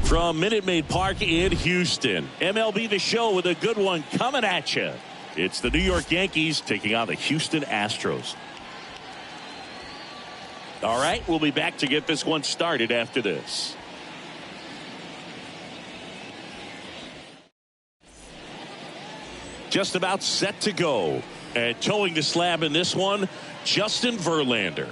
From Minute Maid Park in Houston, MLB The Show with a good one coming at you. It's the New York Yankees taking on the Houston Astros. All right, we'll be back to get this one started after this. Just about set to go. And towing the slab in this one, Justin Verlander.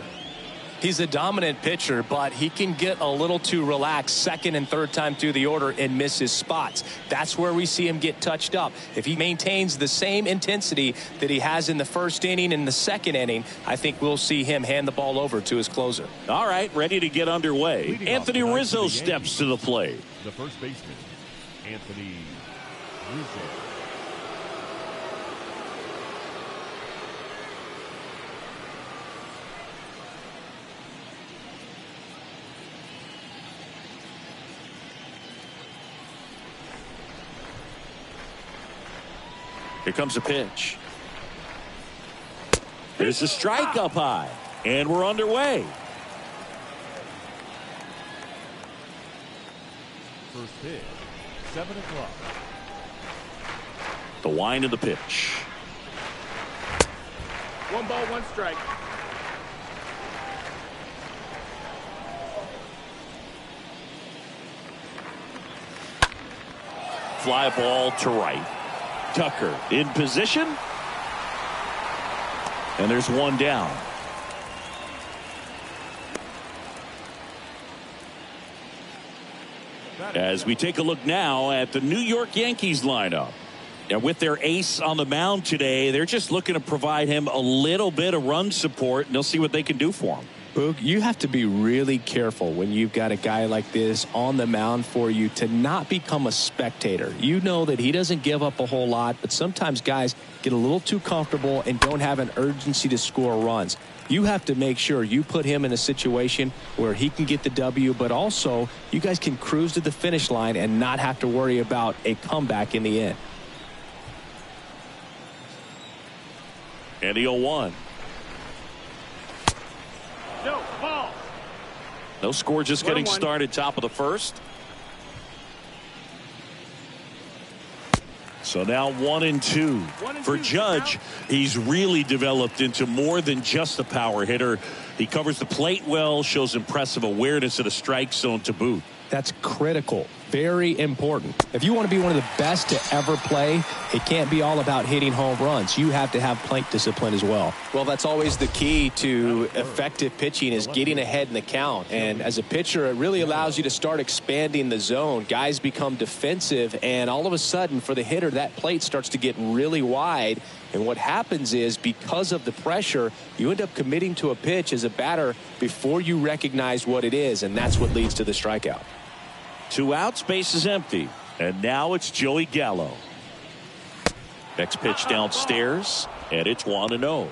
He's a dominant pitcher, but he can get a little too relaxed second and third time through the order and miss his spots. That's where we see him get touched up. If he maintains the same intensity that he has in the first inning and the second inning, I think we'll see him hand the ball over to his closer. All right, ready to get underway. Anthony Rizzo steps to the plate. The first baseman, Anthony Rizzo. Here comes a pitch. There's a strike up high, and we're underway. First pitch, 7 o'clock. The wind of the pitch. 1 ball, 1 strike. Fly ball to right. Tucker in position. And there's one down. As we take a look now at the New York Yankees lineup. And with their ace on the mound today, they're just looking to provide him a little bit of run support, and they'll see what they can do for him. Boog, you have to be really careful when you've got a guy like this on the mound for you to not become a spectator. You know that he doesn't give up a whole lot, but sometimes guys get a little too comfortable and don't have an urgency to score runs. You have to make sure you put him in a situation where he can get the W, but also you guys can cruise to the finish line and not have to worry about a comeback in the end. And the 0-1. No, ball. No score, just getting started, top of the first. So now 1-2 for Judge. He's really developed into more than just a power hitter. He covers the plate well, shows impressive awareness of the strike zone to boot. That's critical. Very important. If you want to be one of the best to ever play, it can't be all about hitting home runs. You have to have plate discipline as well. Well, that's always the key to effective pitching is getting ahead in the count. And as a pitcher, it really allows you to start expanding the zone. Guys become defensive, and all of a sudden, for the hitter, that plate starts to get really wide. And what happens is, because of the pressure, you end up committing to a pitch as a batter before you recognize what it is, and that's what leads to the strikeout. 2 outs, base is empty. And now it's Joey Gallo. Next pitch downstairs, and it's 1-0.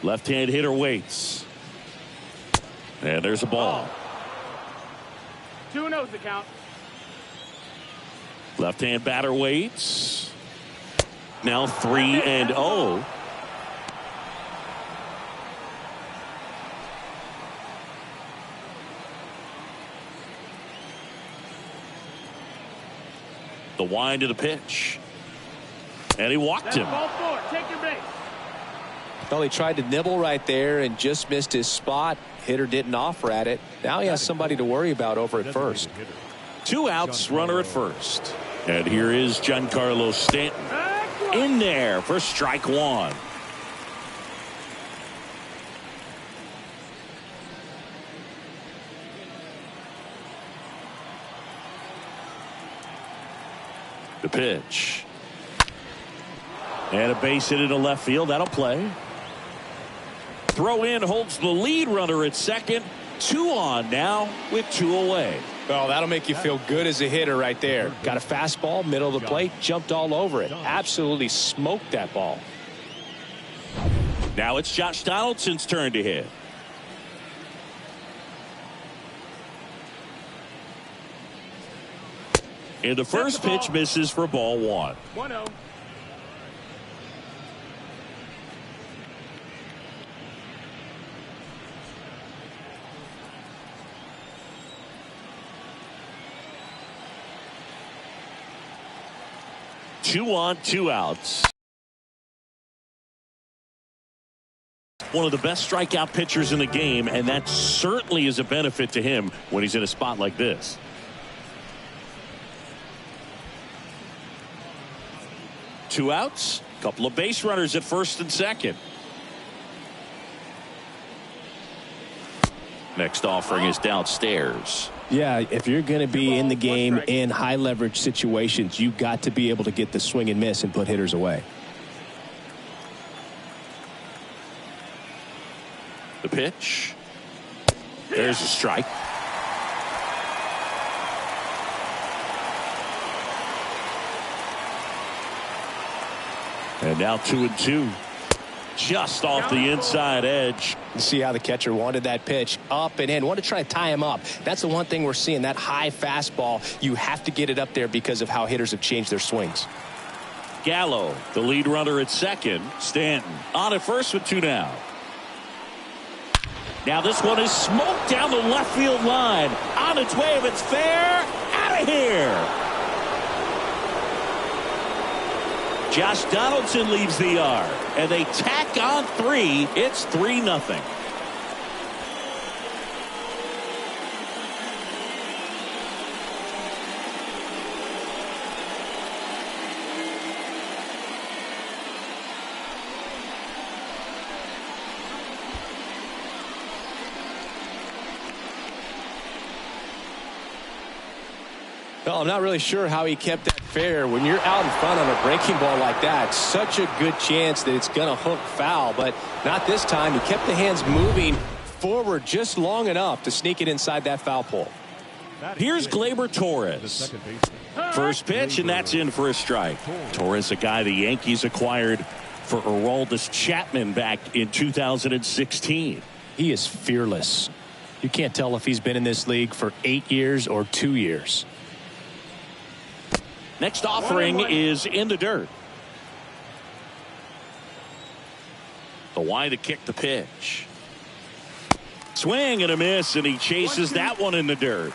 Left-hand hitter waits. And there's a ball. 2-0's the count. Left-hand batter waits. Now 3-0. The wind of the pitch. And he walked him. Ball four. Take your base. Well, he tried to nibble right there and just missed his spot. Hitter didn't offer at it. Now he has somebody to worry about over at first. 2 outs, runner at first. And here is Giancarlo Stanton in there for strike one. The pitch. And a base hit into left field. That'll play. Throw in holds the lead runner at second. 2 on now with 2 away. Well, that'll make you feel good as a hitter right there. Got a fastball, middle of the plate, jumped all over it. Absolutely smoked that ball. Now it's Josh Donaldson's turn to hit. And the first pitch misses for ball 1. 1-0. Two on, 2 outs. One of the best strikeout pitchers in the game, and that certainly is a benefit to him when he's in a spot like this. Two outs, couple of base runners at first and second. Next offering is downstairs. Yeah, if you're going to be in the game in high leverage situations, you've got to be able to get the swing and miss and put hitters away. The pitch. There's a strike. And now 2-2. Just off the inside edge. You see how the catcher wanted that pitch up and in. Wanted to try to tie him up. That's the one thing we're seeing, that high fastball. You have to get it up there because of how hitters have changed their swings. Gallo, the lead runner at second. Stanton on at first with 2 down. Now this one is smoked down the left field line. On its way, if it's fair, out of here. Josh Donaldson leaves the yard, and they tack on 3. It's 3-0. Well, I'm not really sure how he kept that fair. When you're out in front on a breaking ball like that, such a good chance that it's going to hook foul, but not this time. He kept the hands moving forward just long enough to sneak it inside that foul pole. Here's Gleyber Torres. First pitch, and that's in for a strike. Torres, a guy the Yankees acquired for Aroldis Chapman back in 2016. He is fearless. You can't tell if he's been in this league for 8 years or 2 years. Next offering is in the dirt. The wind to kick the pitch. Swing and a miss, and he chases that one in the dirt.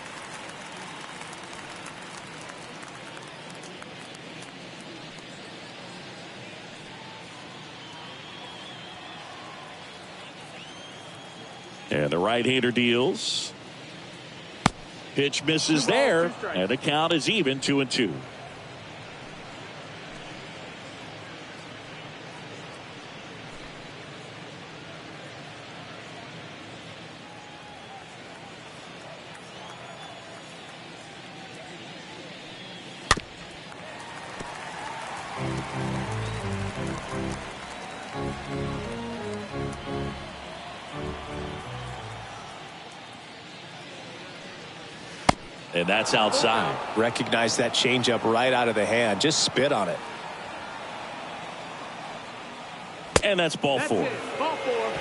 And the right-hander deals. Pitch misses there, and the count is even 2-2. And that's outside. Recognize that changeup right out of the hand. Just spit on it. And that's ball 4. Ball 4.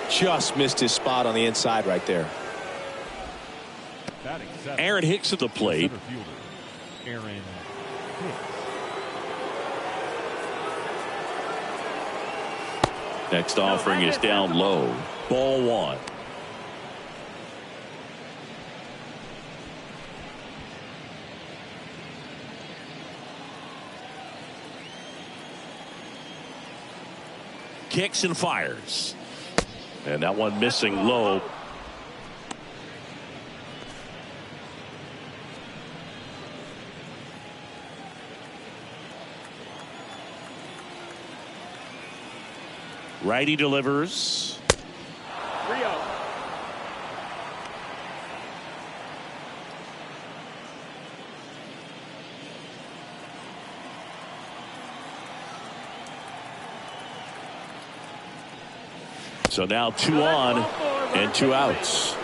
Just missed his spot on the inside right there. Aaron Hicks at the plate. Aaron Hicks. Next offering is down low. Ball 1. Kicks and fires. And that one missing low. Righty delivers. 3-0. So now 2 on and 2 outs.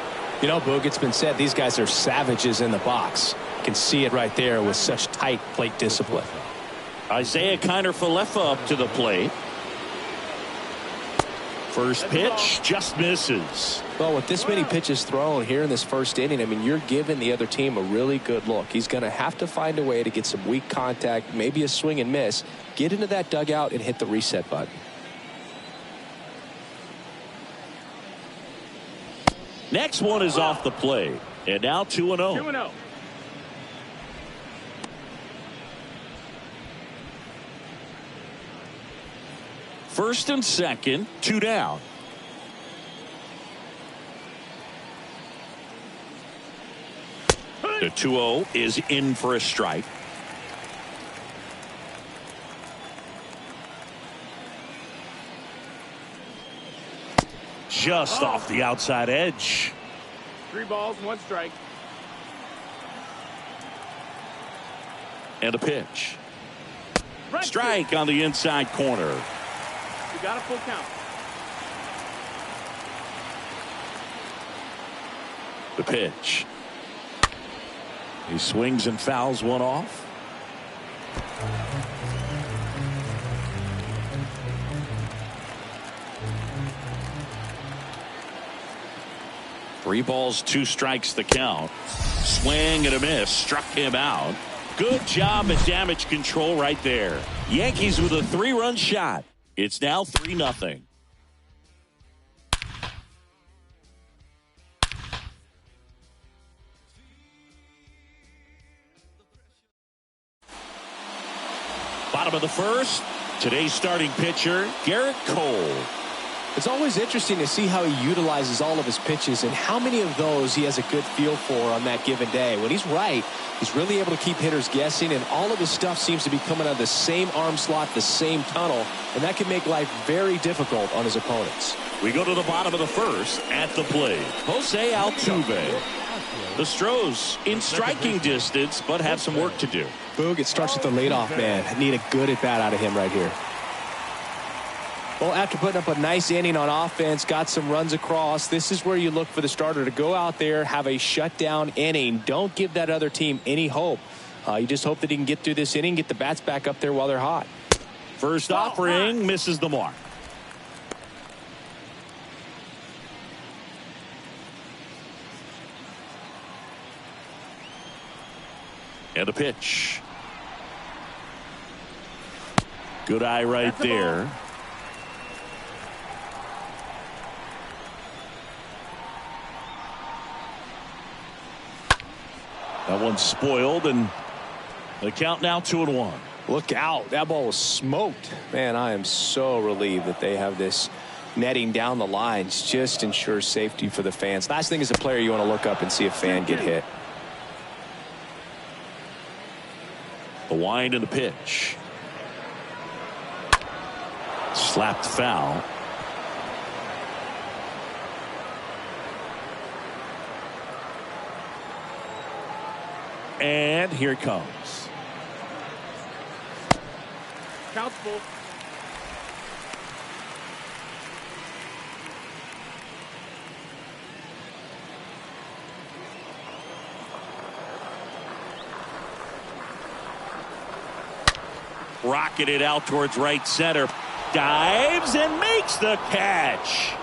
You know, Boog, it's been said these guys are savages in the box. You can see it right there with such tight plate discipline. Isaiah Kiner-Falefa up to the plate. First pitch just misses. Well, with this many pitches thrown here in this first inning, I mean, you're giving the other team a really good look. He's going to have to find a way to get some weak contact, maybe a swing and miss, get into that dugout and hit the reset button. Next one is off the plate. And now 2-0. 2-0. First and second, 2 down. The 2-0 is in for a strike. Just off the outside edge. 3 balls, 1 strike. And a pitch. Strike on the inside corner. You got a full count. The pitch. He swings and fouls one off. Three balls, 2 strikes the count. Swing and a miss. Struck him out. Good job at damage control right there. Yankees with a 3-run shot. It's now 3-0. Bottom of the first. Today's starting pitcher, Garrett Cole. It's always interesting to see how he utilizes all of his pitches and how many of those he has a good feel for on that given day. When he's right, he's really able to keep hitters guessing, and all of his stuff seems to be coming out of the same arm slot, the same tunnel, and that can make life very difficult on his opponents. We go to the bottom of the first. At the plate, Jose Altuve. The Astros in striking distance, but have some work to do. Boog, it starts with the leadoff man. I need a good at-bat out of him right here. Well, after putting up a nice inning on offense, got some runs across, this is where you look for the starter to go out there, have a shutdown inning. Don't give that other team any hope. You just hope that he can get through this inning, get the bats back up there while they're hot. First offering misses the mark. And a pitch. Good eye right there. That one's spoiled, and the count now 2-1. Look out. That ball was smoked. Man, I am so relieved that they have this netting down the lines. Just ensures safety for the fans. Last thing as a player, you want to look up and see a fan get hit. The wind and the pitch. Slapped foul. And here it comes. Count's full. Rocketed out towards right center. Dives and makes the catch.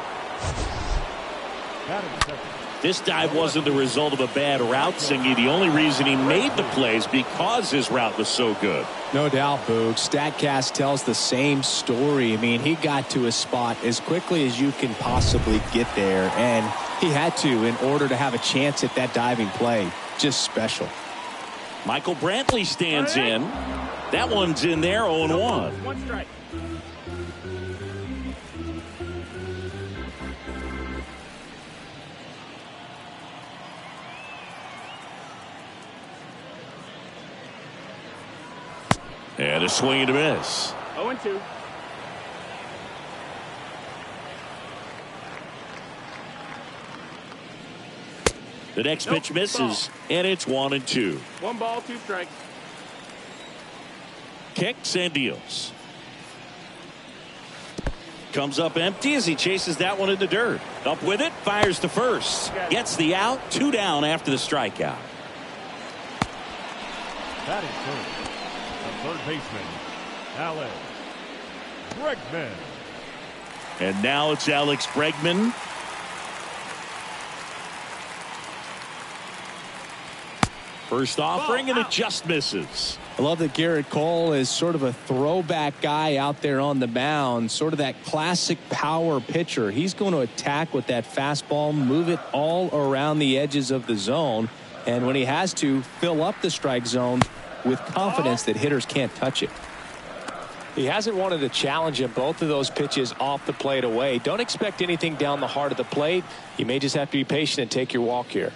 This dive wasn't the result of a bad route, Singy. The only reason he made the play is because his route was so good. No doubt, Boog. StatCast tells the same story. I mean, he got to his spot as quickly as you can possibly get there, and he had to in order to have a chance at that diving play. Just special. Michael Brantley stands in. That one's in there, 0-1. 1 strike. And a swing and a miss. 0-2. The next pitch misses, and it's 1-2. 1 ball, 2 strikes. Kicks and deals. Comes up empty as he chases that one in the dirt. Up with it, fires to first. Gets the out, 2 down after the strikeout. Batting first, the third baseman, Alex Bregman. And now it's Alex Bregman. First offering, and it just misses. I love that Garrett Cole is sort of a throwback guy out there on the mound, sort of that classic power pitcher. He's going to attack with that fastball, move it all around the edges of the zone, and when he has to, fill up the strike zone with confidence that hitters can't touch it. He hasn't wanted to challenge him. Both of those pitches off the plate away. Don't expect anything down the heart of the plate. You may just have to be patient and take your walk here.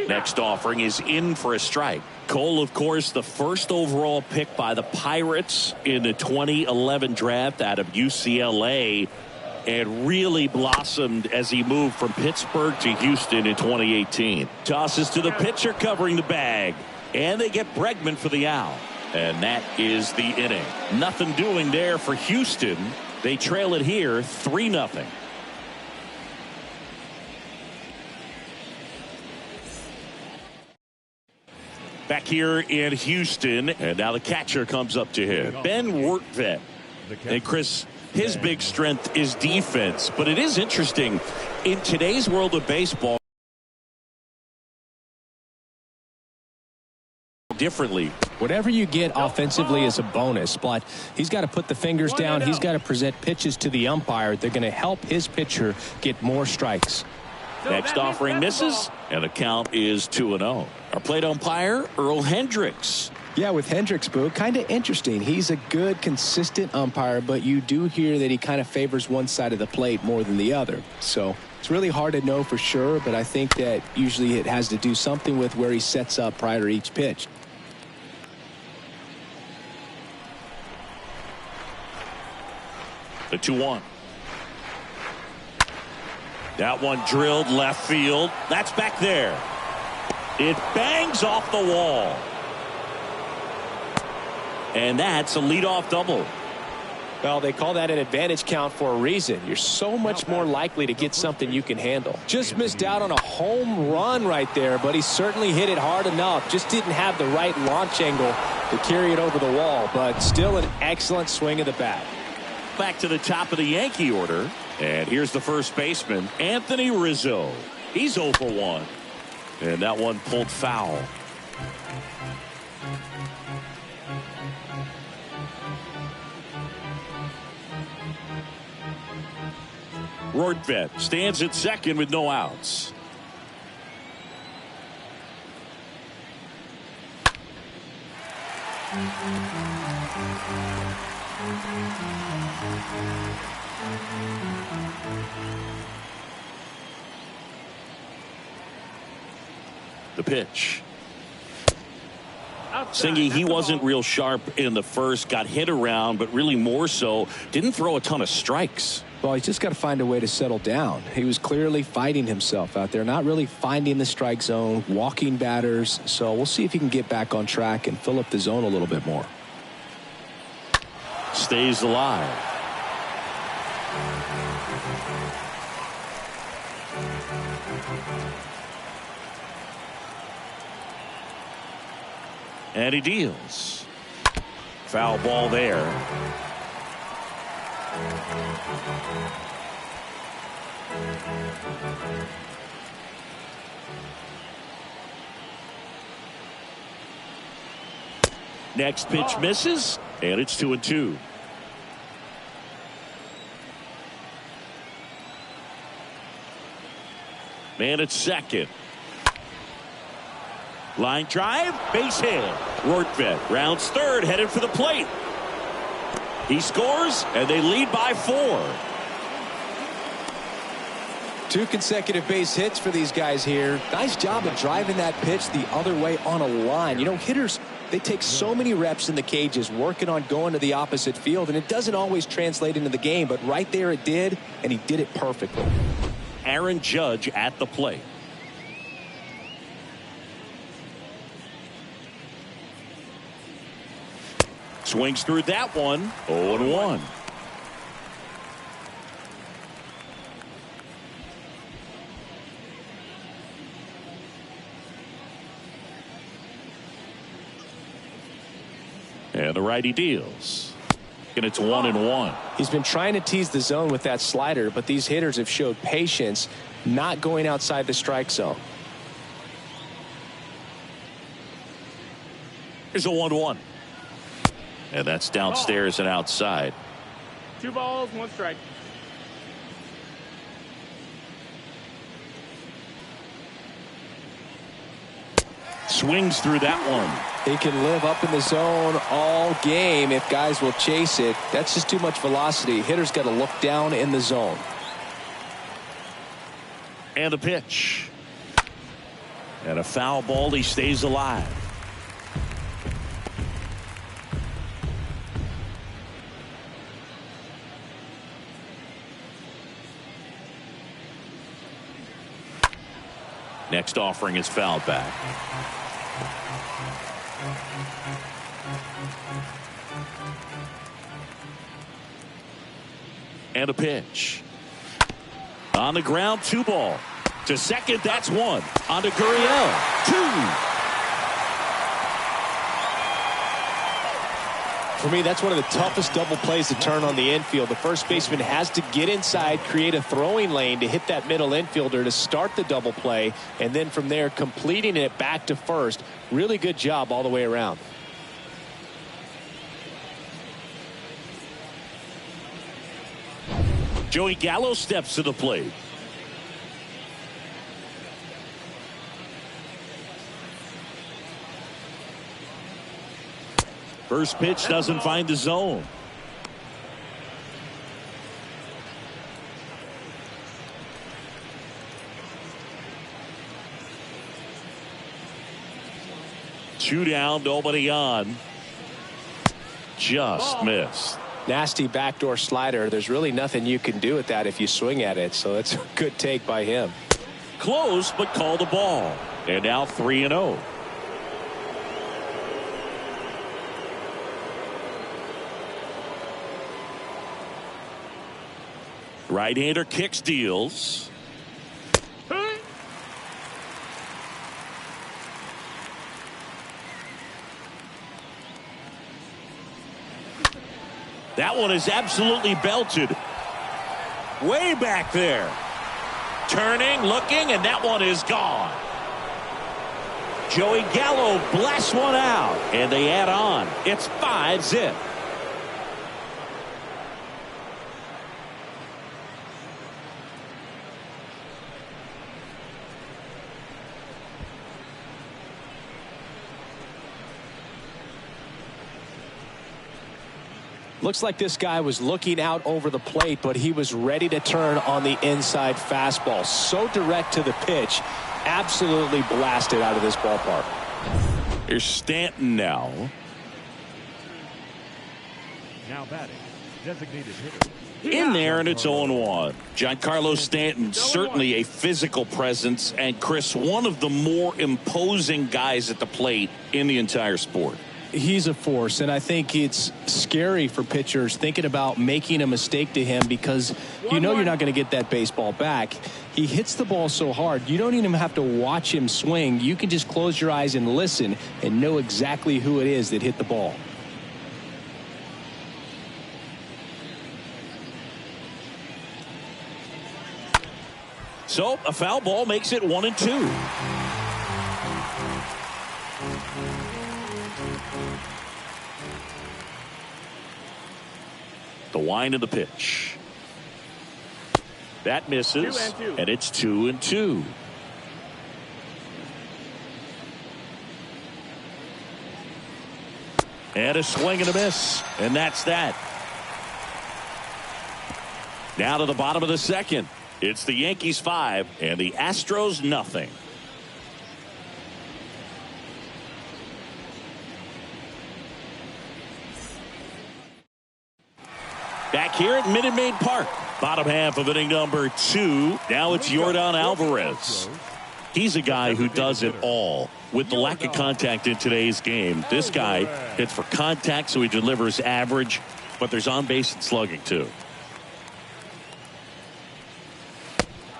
Next offering is in for a strike. Cole, of course, the first overall pick by the Pirates in the 2011 draft out of UCLA, and really blossomed as he moved from Pittsburgh to Houston in 2018. Tosses to the pitcher covering the bag, and they get Bregman for the out. And that is the inning. Nothing doing there for Houston. They trail it here 3-0. Back here in Houston, and now the catcher comes up to him, Ben Wertvet. And Chris, his big strength is defense, but it is interesting in today's world of baseball. Differently. Whatever you get offensively is a bonus, but he's got to put the fingers down. He's got to present pitches to the umpire. They're going to help his pitcher get more strikes. Next offering misses, and the count is 2-0. Our plate umpire, Earl Hendricks. Yeah, with Hendricks, Boo, kind of interesting. He's a good, consistent umpire, but you do hear that he kind of favors one side of the plate more than the other. So it's really hard to know for sure, but I think that usually it has to do something with where he sets up prior to each pitch. The 2-1. That one drilled left field. That's back there. It bangs off the wall. And that's a leadoff double. Well, they call that an advantage count for a reason. You're so much more likely to get something you can handle. Just missed out on a home run right there, but he certainly hit it hard enough. Just didn't have the right launch angle to carry it over the wall, but still an excellent swing of the bat. Back to the top of the Yankee order. And here's the first baseman, Anthony Rizzo. He's 0 for 1. And that one pulled foul. Rortvedt stands at second with no outs. The pitch. Singy, he wasn't real sharp in the first, got hit around, but really more so didn't throw a ton of strikes. Well, he's just got to find a way to settle down. He was clearly fighting himself out there, not really finding the strike zone, walking batters. So we'll see if he can get back on track and fill up the zone a little bit more. Stays alive. And he deals. Foul ball there. Next pitch misses, and it's 2-2. Man at second. Line drive, base hit. Rortvedt rounds third, headed for the plate. He scores, and they lead by 4. 2 consecutive base hits for these guys here. Nice job of driving that pitch the other way on a line. You know, hitters They take so many reps in the cages working on going to the opposite field, and it doesn't always translate into the game, but right there it did, and he did it perfectly. Aaron Judge at the plate. Swings through that one. 0-1. And the righty deals. And it's 1-1. He's been trying to tease the zone with that slider, but these hitters have showed patience, not going outside the strike zone. Here's a 1-1. And that's downstairs and outside. 2 balls, 1 strike. Swings through that one. He can live up in the zone all game if guys will chase it. That's just too much velocity. Hitter's got to look down in the zone. And a pitch. And a foul ball. He stays alive. Next offering is fouled back. And a pitch. On the ground, 2 ball. To second, that's 1. On to Gurriel. 2. For me, that's one of the toughest double plays to turn on the infield. The first baseman has to get inside, create a throwing lane to hit that middle infielder to start the double play, and then from there completing it back to first. Really good job all the way around. Joey Gallo steps to the plate. First pitch doesn't find the zone. Two down, nobody on. Just missed. Nasty backdoor slider. There's really nothing you can do with that if you swing at it, so it's a good take by him. Close, but called a ball. And now 3-0. Right-hander kicks, deals. That one is absolutely belted. Way back there. Turning, looking, and that one is gone. Joey Gallo blasts one out, and they add on. It's 5-zip. Looks like this guy was looking out over the plate, but he was ready to turn on the inside fastball. So direct to the pitch. Absolutely blasted out of this ballpark. Here's Stanton now. Now batting, designated hitter. In there, and it's 0-1. Giancarlo Stanton, certainly a physical presence, and Chris, one of the more imposing guys at the plate in the entire sport. He's a force, and I think it's scary for pitchers thinking about making a mistake to him because you know you're not going to get that baseball back. He hits the ball so hard, you don't even have to watch him swing. You can just close your eyes and listen and know exactly who it is that hit the ball. So a foul ball makes it 1-2. The wind of the pitch. That misses, 2-2. and it's 2-2. And a swing and a miss, and that's that. Now to the bottom of the second. It's the Yankees 5 and the Astros nothing. Back here at Minute Maid Park. Bottom half of inning number 2. Now it's Yordan Alvarez. He's a guy who does it all. With the lack of contact in today's game, this guy hits for contact, so he delivers average, but there's on base and slugging too.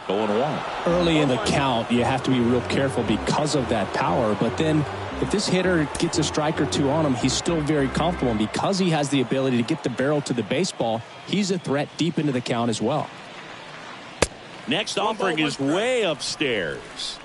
0-1. Early in the count, you have to be real careful because of that power, but then if this hitter gets a strike or two on him, he's still very comfortable, and because he has the ability to get the barrel to the baseball, he's a threat deep into the count as well. Next offering is way upstairs.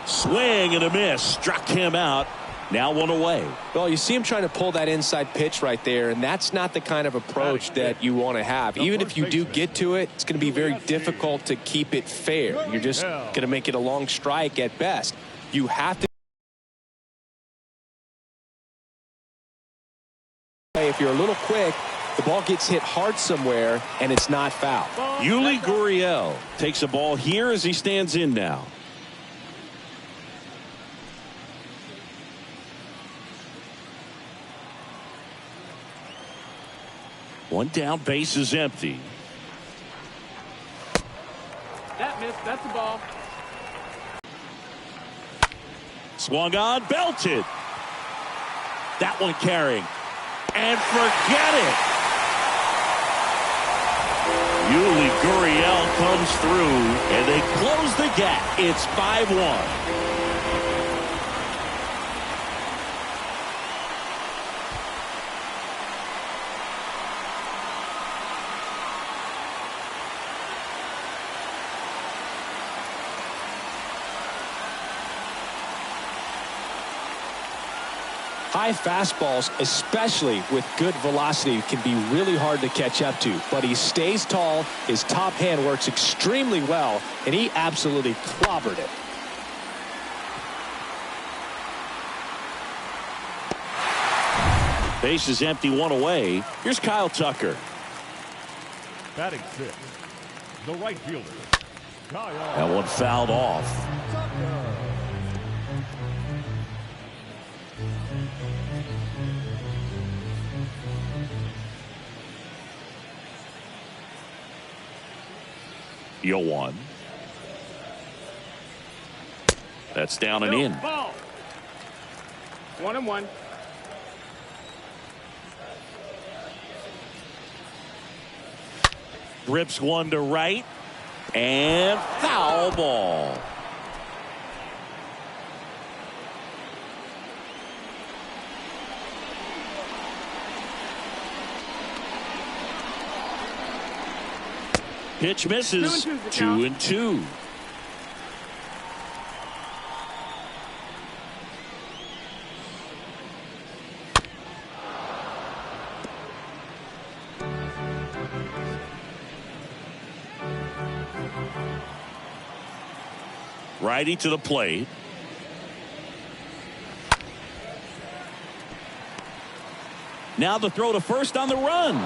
Swing and a miss. Struck him out. Now 1 away. Well, you see him trying to pull that inside pitch right there, and that's not the kind of approach that you want to have. Even if you do get to it, it's going to be very difficult to keep it fair. You're just going to make it a long strike at best. You have to. If you're a little quick, the ball gets hit hard somewhere, and it's not foul. Yuli Gurriel takes a ball here as he stands in now. One down, base is empty. That missed. That's the ball. Swung on, belted. That one carrying. And forget it. Yuli Gurriel comes through, and they close the gap. It's 5-1. High fastballs, especially with good velocity, can be really hard to catch up to. But he stays tall, his top hand works extremely well, and he absolutely clobbered it. Base is empty, 1 away. Here's Kyle Tucker. Batting 6, the right fielder, Kyle. That one fouled off. Yo one. That's down and in. Ball. 1-1. Rips one to right. And foul ball. Pitch misses. 2-2. Righty to the plate. Now the throw to first on the run.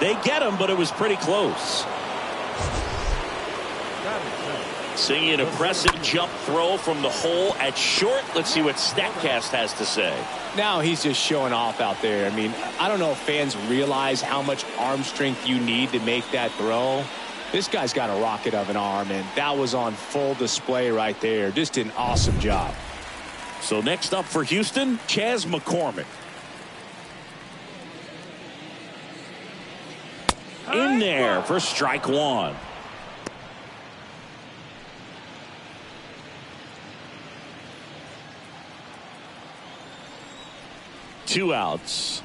They get him, but it was pretty close. Seeing an impressive jump throw from the hole at short. Let's see what StatCast has to say. Now he's just showing off out there. I mean, I don't know if fans realize how much arm strength you need to make that throw. This guy's got a rocket of an arm, and that was on full display right there. Just an awesome job. So next up for Houston, Chas McCormick. In there for strike one. Two outs.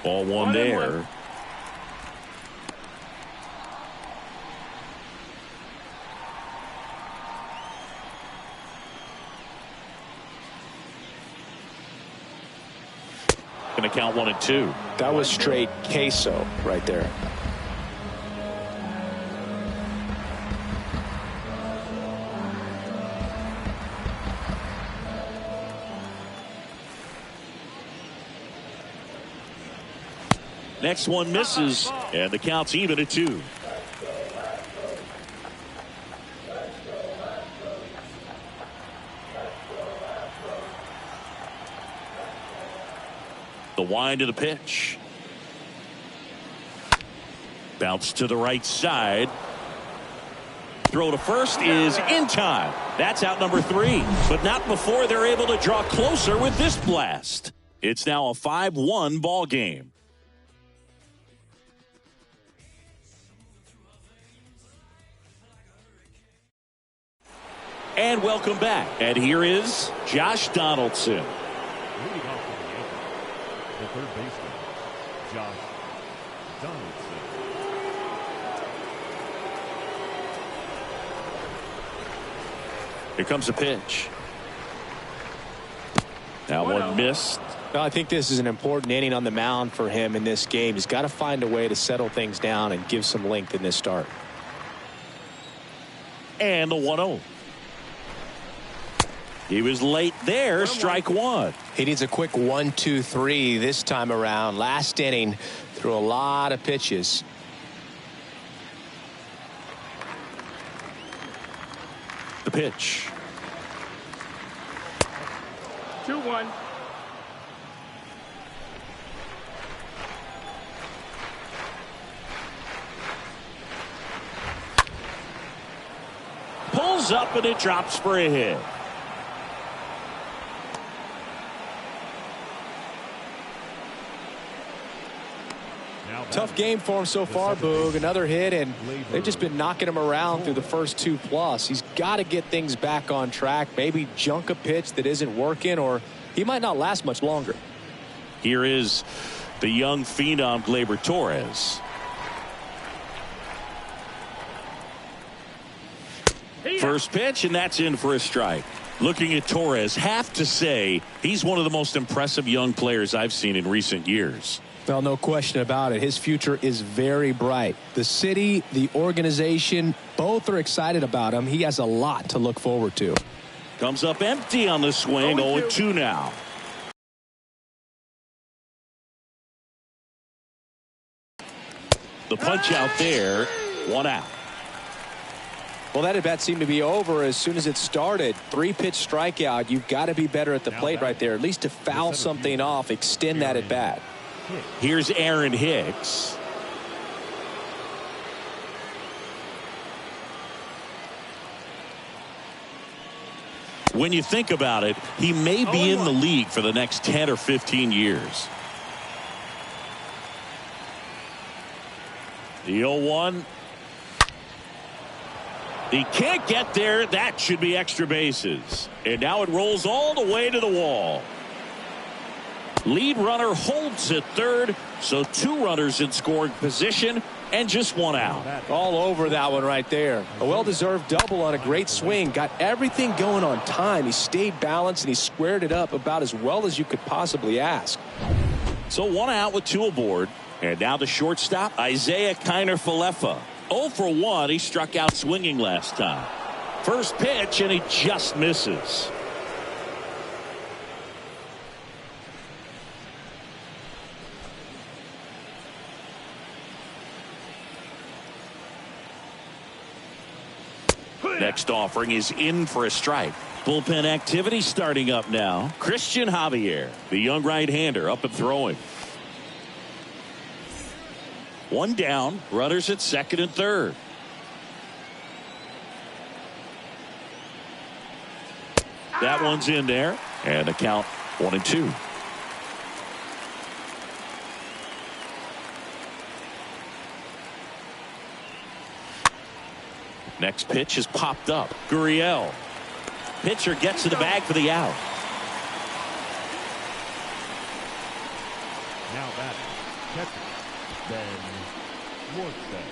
Ball one there. Going to count 1-2. That was straight queso right there. Next one misses, and the count's even at 2. The wind of the pitch. Bounce to the right side. Throw to first is in time. That's out number 3, but not before they're able to draw closer with this blast. It's now a 5-1 ball game. And welcome back. And here is Josh Donaldson. Leading off for the Yankees, the third baseman, Josh Donaldson. Here comes a pitch. Now one missed. Well, I think this is an important inning on the mound for him in this game. He's got to find a way to settle things down and give some length in this start. And the 1-0. He was late there. Strike 1. He needs a quick 1-2-3 this time around. Last inning threw a lot of pitches. The pitch. 2-1. Pulls up and it drops for a hit. Tough game for him so far, Boog. Another hit, and they've just been knocking him around through the first 2+. He's got to get things back on track. Maybe junk a pitch that isn't working, or he might not last much longer. Here is the young phenom, Gleyber Torres. First pitch, and that's in for a strike. Looking at Torres, have to say he's one of the most impressive young players I've seen in recent years. Well, no question about it. His future is very bright. The city, the organization, both are excited about him. He has a lot to look forward to. Comes up empty on the swing. 0-2 now. The punch out there. 1 out. Well, that at bat seemed to be over as soon as it started. 3-pitch strikeout. You've got to be better at the plate right there, at least to foul something off, extend that at bat. Here's Aaron Hicks. When you think about it, he may be in the league for the next 10 or 15 years. The 0-1. He can't get there. That should be extra bases. And now it rolls all the way to the wall. Lead runner holds at third, so 2 runners in scoring position and just 1 out. All over that one right there. A well-deserved double on a great swing. Got everything going on time. He stayed balanced and he squared it up about as well as you could possibly ask. So 1 out with 2 aboard. And now the shortstop, Isaiah Kiner-Falefa. 0 for 1. He struck out swinging last time. First pitch, and he just misses. Next offering is in for a strike. Bullpen activity starting up now. Christian Javier, the young right-hander, up and throwing. 1 down, runners at second and third. That one's in there, and the count 1-2. Next pitch is popped up. Gurriel. Pitcher gets to the bag for the out. Now batting, catcher, Ben Warstead.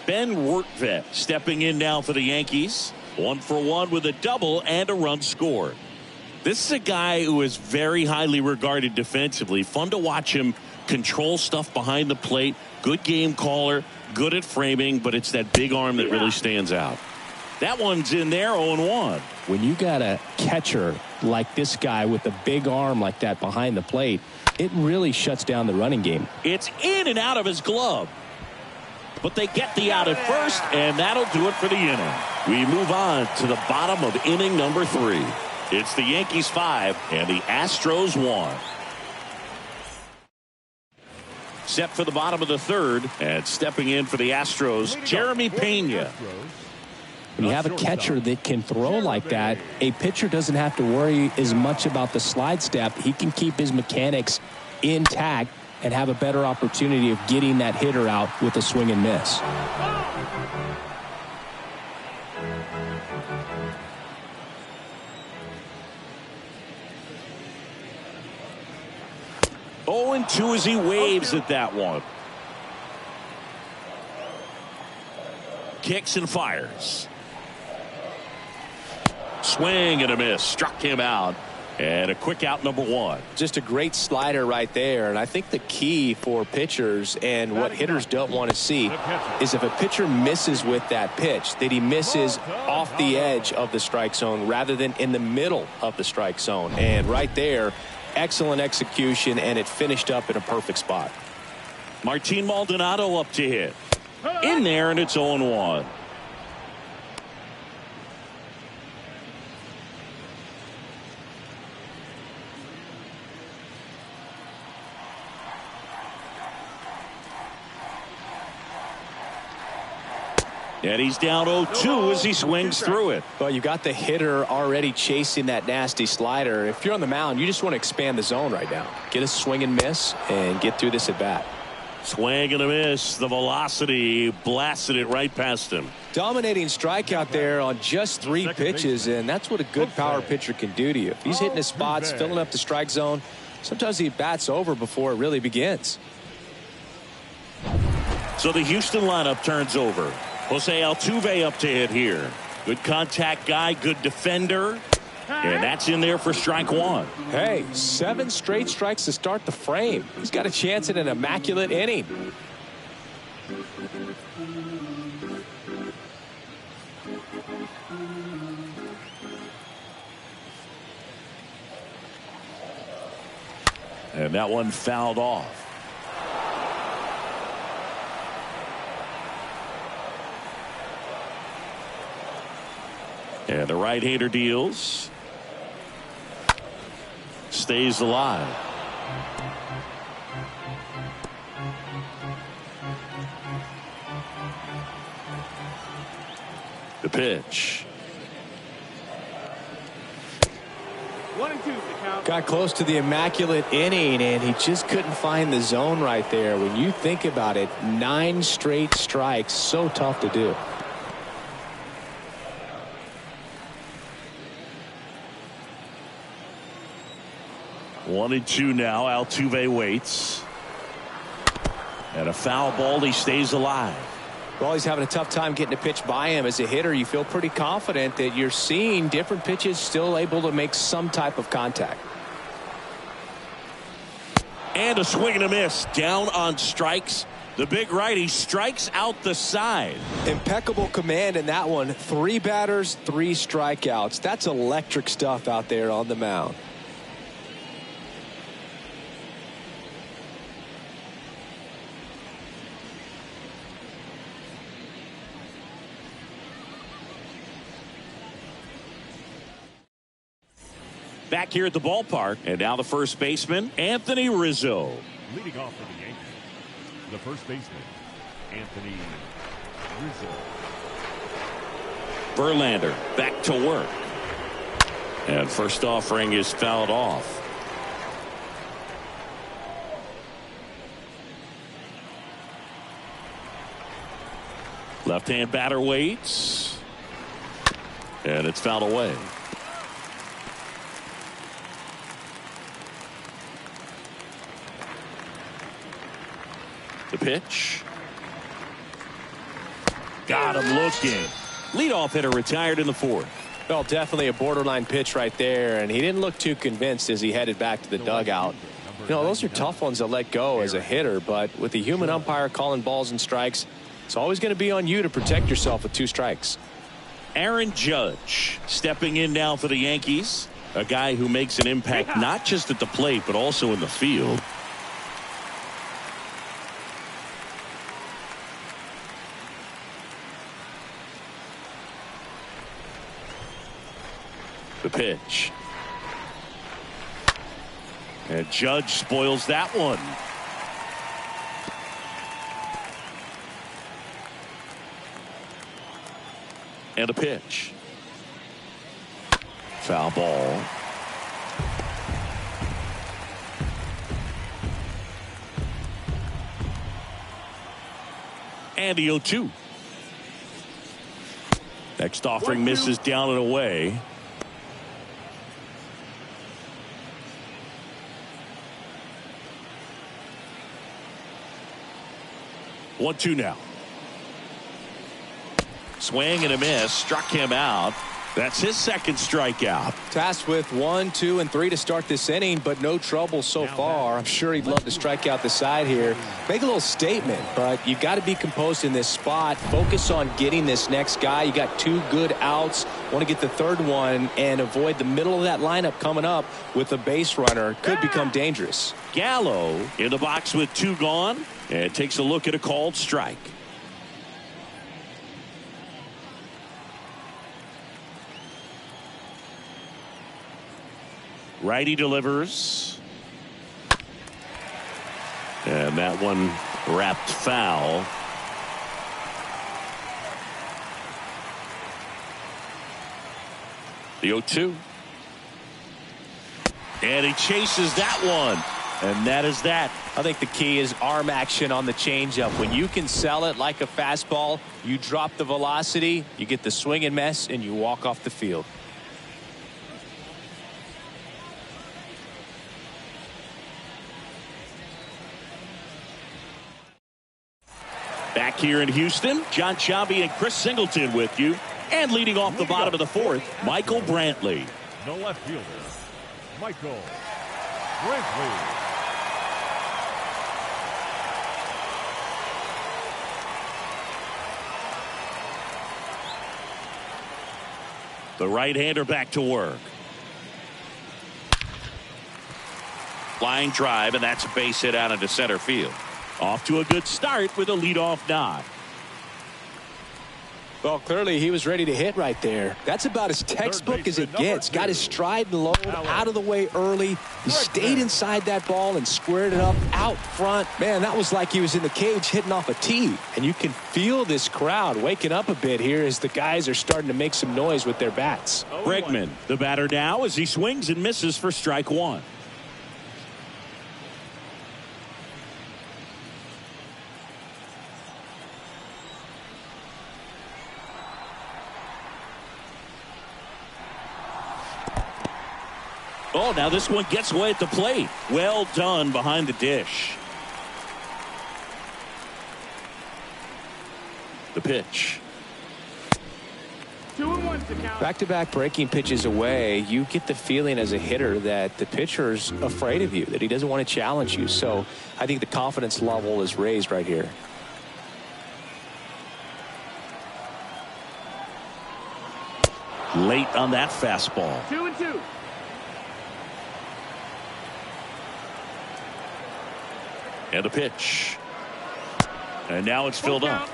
Ben Wartvedt stepping in now for the Yankees. 1 for 1 with a double and a run scored. This is a guy who is very highly regarded defensively. Fun to watch him control stuff behind the plate. Good game caller, good at framing, but it's that big arm that really stands out. That one's in there, 0-1. When you got a catcher like this guy with a big arm like that behind the plate, it really shuts down the running game. It's in and out of his glove. But they get the out at first, and that'll do it for the inning. We move on to the bottom of inning number 3. It's the Yankees 5 and the Astros 1. Set for the bottom of the 3rd, and stepping in for the Astros, Jeremy Pena. When you have a catcher that can throw like that, a pitcher doesn't have to worry as much about the slide step. He can keep his mechanics intact and have a better opportunity of getting that hitter out with a swing and miss. Oh, and 2 as he waves at that one. Kicks and fires. Swing and a miss. Struck him out. And a quick out, number 1. Just a great slider right there. And I think the key for pitchers and what hitters don't want to see is if a pitcher misses with that pitch, that he misses off the edge of the strike zone rather than in the middle of the strike zone. And right there, excellent execution, and it finished up in a perfect spot. Martin Maldonado up to hit. In there, and it's 0-1. And he's down 0-2 as he swings through it. Well, you got the hitter already chasing that nasty slider. If you're on the mound, you just want to expand the zone right now. Get a swing and miss and get through this at bat. Swing and a miss. The velocity blasted it right past him. Dominating strikeout there on just 3 pitches, and that's what a good power pitcher can do to you. If he's hitting his spots, filling up the strike zone, sometimes he bats over before it really begins. So the Houston lineup turns over. Jose Altuve up to hit here. Good contact guy, good defender. And that's in there for strike 1. Hey, 7 straight strikes to start the frame. He's got a chance at an immaculate inning. And that one fouled off. And the right-hander deals. Stays alive. The pitch. 1-2 is the count. Got close to the immaculate inning, and he just couldn't find the zone right there. When you think about it, 9 straight strikes, so tough to do. One and 2 now. Altuve waits. And a foul ball. He stays alive. Well, he's having a tough time getting a pitch by him. As a hitter, you feel pretty confident that you're seeing different pitches still able to make some type of contact. And a swing and a miss. Down on strikes. The big righty strikes out the side. Impeccable command in that one. 3 batters, 3 strikeouts. That's electric stuff out there on the mound. Back here at the ballpark, and now the first baseman, Anthony Rizzo. Leading off for the Yankees, the first baseman, Anthony Rizzo. Verlander back to work. And first offering is fouled off. Left-hand batter waits. And it's fouled away. The pitch. Got him looking. Leadoff hitter retired in the 4th. Well, definitely a borderline pitch right there, and he didn't look too convinced as he headed back to the dugout. You know, those are tough ones to let go as a hitter, but with the human umpire calling balls and strikes, it's always going to be on you to protect yourself with 2 strikes. Aaron Judge stepping in now for the Yankees. A guy who makes an impact not just at the plate but also in the field. The pitch. And Judge spoils that one. And a pitch. Foul ball. And the 0-2. Next offering misses down and away. One, two now. Swing and a miss. Struck him out. That's his second strikeout. Tasked with 1, 2, and 3 to start this inning, but no trouble so far. I'm sure he'd love to strike out the side here. Make a little statement, but you've got to be composed in this spot. Focus on getting this next guy. You got 2 good outs. Want to get the third one and avoid the middle of that lineup coming up with a base runner. Could become dangerous. Gallo in the box with 2 gone and takes a look at a called strike. Righty delivers. And that one wrapped foul. The 0-2. And he chases that one. And that is that. I think the key is arm action on the changeup. When you can sell it like a fastball, you drop the velocity, you get the swing and miss, and you walk off the field. Back here in Houston, John Chavi and Chris Singleton with you. And leading off the bottom of the 4th, Michael Brantley. The left fielder, Michael Brantley. The right-hander back to work. Flying drive, and that's a base hit out into center field. Off to a good start with a leadoff nod. Well, clearly he was ready to hit right there. That's about as textbook as it gets. Got his stride and load out of the way early. He stayed inside that ball and squared it up out front. Man, that was like he was in the cage hitting off a tee. And you can feel this crowd waking up a bit here as the guys are starting to make some noise with their bats. Bregman, the batter now, as he swings and misses for strike 1. Oh, now this one gets away at the plate. Well done behind the dish. The pitch. 2-1 to count. Back-to-back breaking pitches away, you get the feeling as a hitter that the pitcher's afraid of you, that he doesn't want to challenge you. So I think the confidence level is raised right here. Late on that fastball. 2-2. And a pitch. And now it's filled up.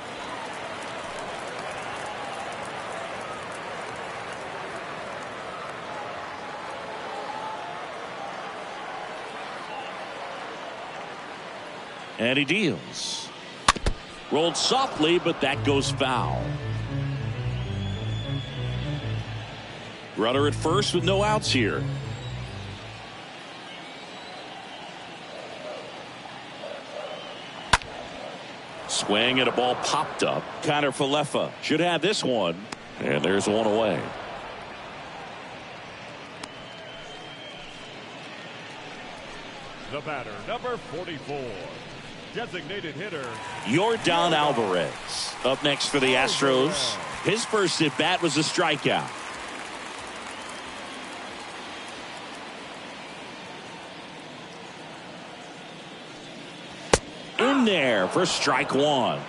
And he deals. Rolled softly, but that goes foul. Runner at first with no outs here. Swing and a ball popped up. Connor Falefa should have this one. And there's one away. The batter, number 44. Designated hitter, Yordan Alvarez up next for the Astros. His first at bat was a strikeout. In there for strike 1.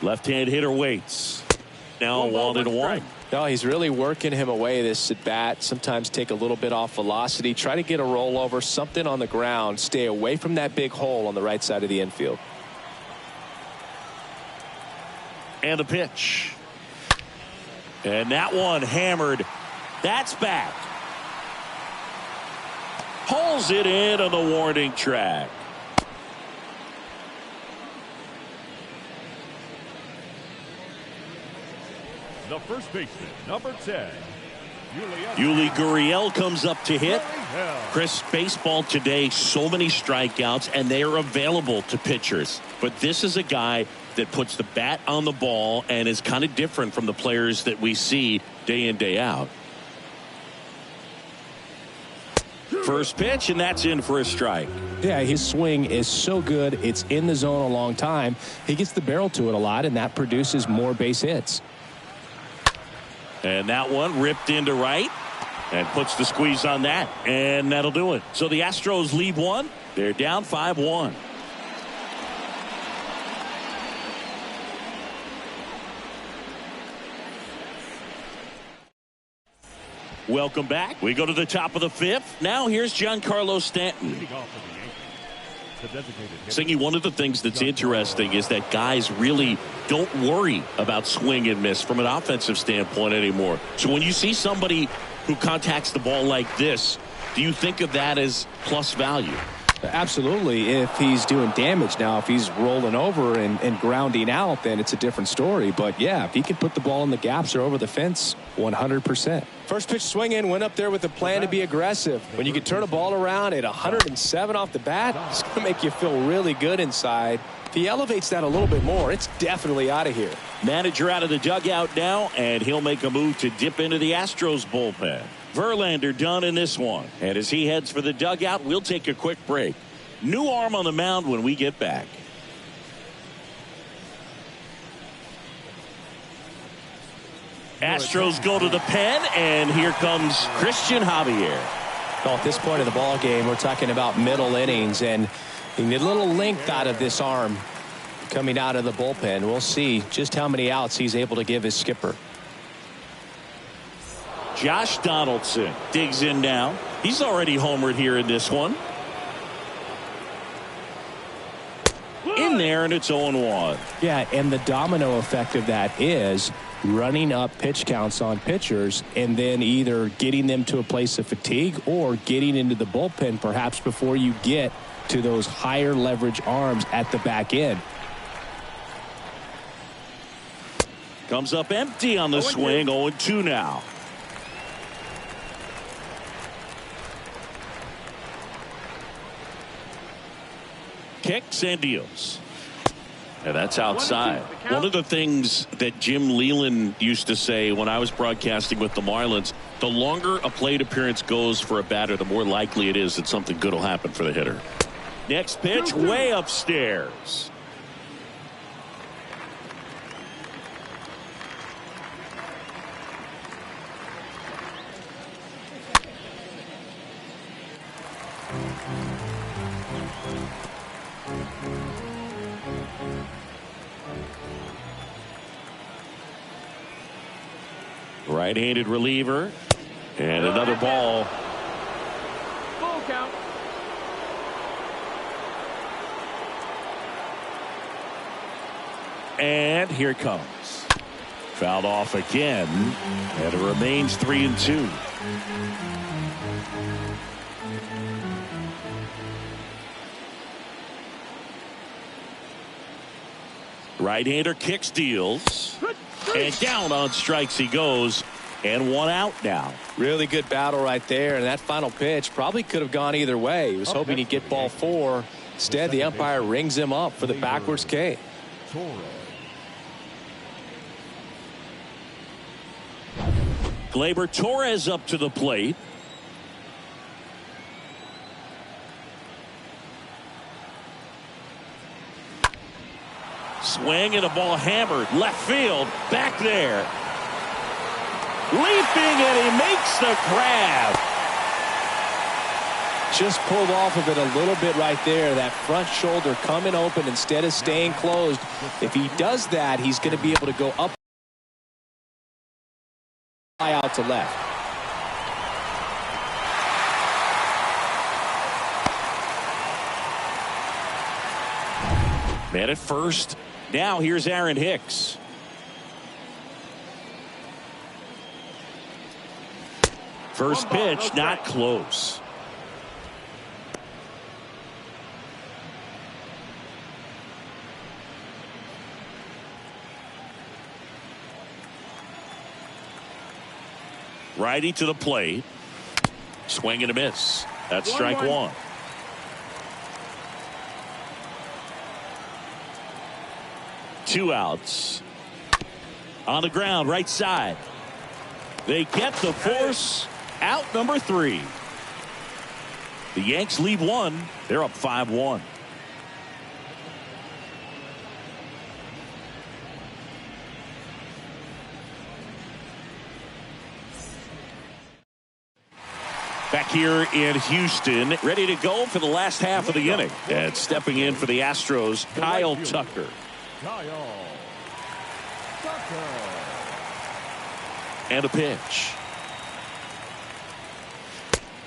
Left-hand hitter waits. Now 1-1. No, he's really working him away this at bat. Sometimes take a little bit off velocity. Try to get a rollover, something on the ground. Stay away from that big hole on the right side of the infield. And a pitch. And that one hammered. That's back. Pulls it in on the warning track. The first baseman, number 10. Yuli Gurriel comes up to hit. Chris, baseball today, so many strikeouts, and they are available to pitchers. But this is a guy that puts the bat on the ball and is kind of different from the players that we see day in, day out. First pitch, and that's in for a strike. Yeah, his swing is so good. It's in the zone a long time. He gets the barrel to it a lot, and that produces more base hits. And that one ripped into right and puts the squeeze on that. And that'll do it. So the Astros lead one. They're down 5-1. Welcome back. We go to the top of the fifth. Now here's Giancarlo Stanton. Singy, one of the things that's interesting is that guys really don't worry about swing and miss from an offensive standpoint anymore. So when you see somebody who contacts the ball like this, do you think of that as plus value? Absolutely, if he's doing damage. Now, if he's rolling over and grounding out, then it's a different story. But, yeah, if he can put the ball in the gaps or over the fence, 100%. First pitch swinging, went up there with a plan to be aggressive. When you can turn a ball around at 107 off the bat, it's going to make you feel really good inside. If he elevates that a little bit more, it's definitely out of here. Manager out of the dugout now, and he'll make a move to dip into the Astros bullpen. Verlander done in this one. And as he heads for the dugout, we'll take a quick break. New arm on the mound when we get back. Astros go to the pen, and here comes Christian Javier. Well, at this point of the ball game, we're talking about middle innings, and you need a little length out of this arm coming out of the bullpen. We'll see just how many outs he's able to give his skipper. Josh Donaldson digs in now. He's already homered here in this one. In there, and it's 0-1. Yeah, and the domino effect of that is running up pitch counts on pitchers and then either getting them to a place of fatigue or getting into the bullpen perhaps before you get to those higher leverage arms at the back end. Comes up empty on the swing. 0-2 now. Kicks and deals. And that's outside. One of the things that Jim Leland used to say when I was broadcasting with the Marlins, the longer a plate appearance goes for a batter, the more likely it is that something good will happen for the hitter. Next pitch, way upstairs. Right-handed reliever, and another ball. Full count. And here it comes. Fouled off again, and it remains 3-2. Right-hander kicks, deals, and down on strikes he goes, and one out now. Really good battle right there, and that final pitch probably could have gone either way. He was hoping he'd get ball 4. Instead, the umpire rings him up for the backwards K. Gleyber Torres up to the plate. Swing and a ball hammered left field, back there, leaping, and he makes the grab. Just pulled off of it a little bit right there. That front shoulder coming open instead of staying closed. If he does that, he's going to be able to go up, out to left. Man at first. Now here's Aaron Hicks. First pitch, not close. Righty to the plate. Swing and a miss. That's strike one. Two outs. On the ground, right side. They get the force. Out number 3. The Yanks lead one. They're up 5-1. Back here in Houston, ready to go for the last half of the inning. And stepping in for the Astros, Kyle Tucker. And a pitch.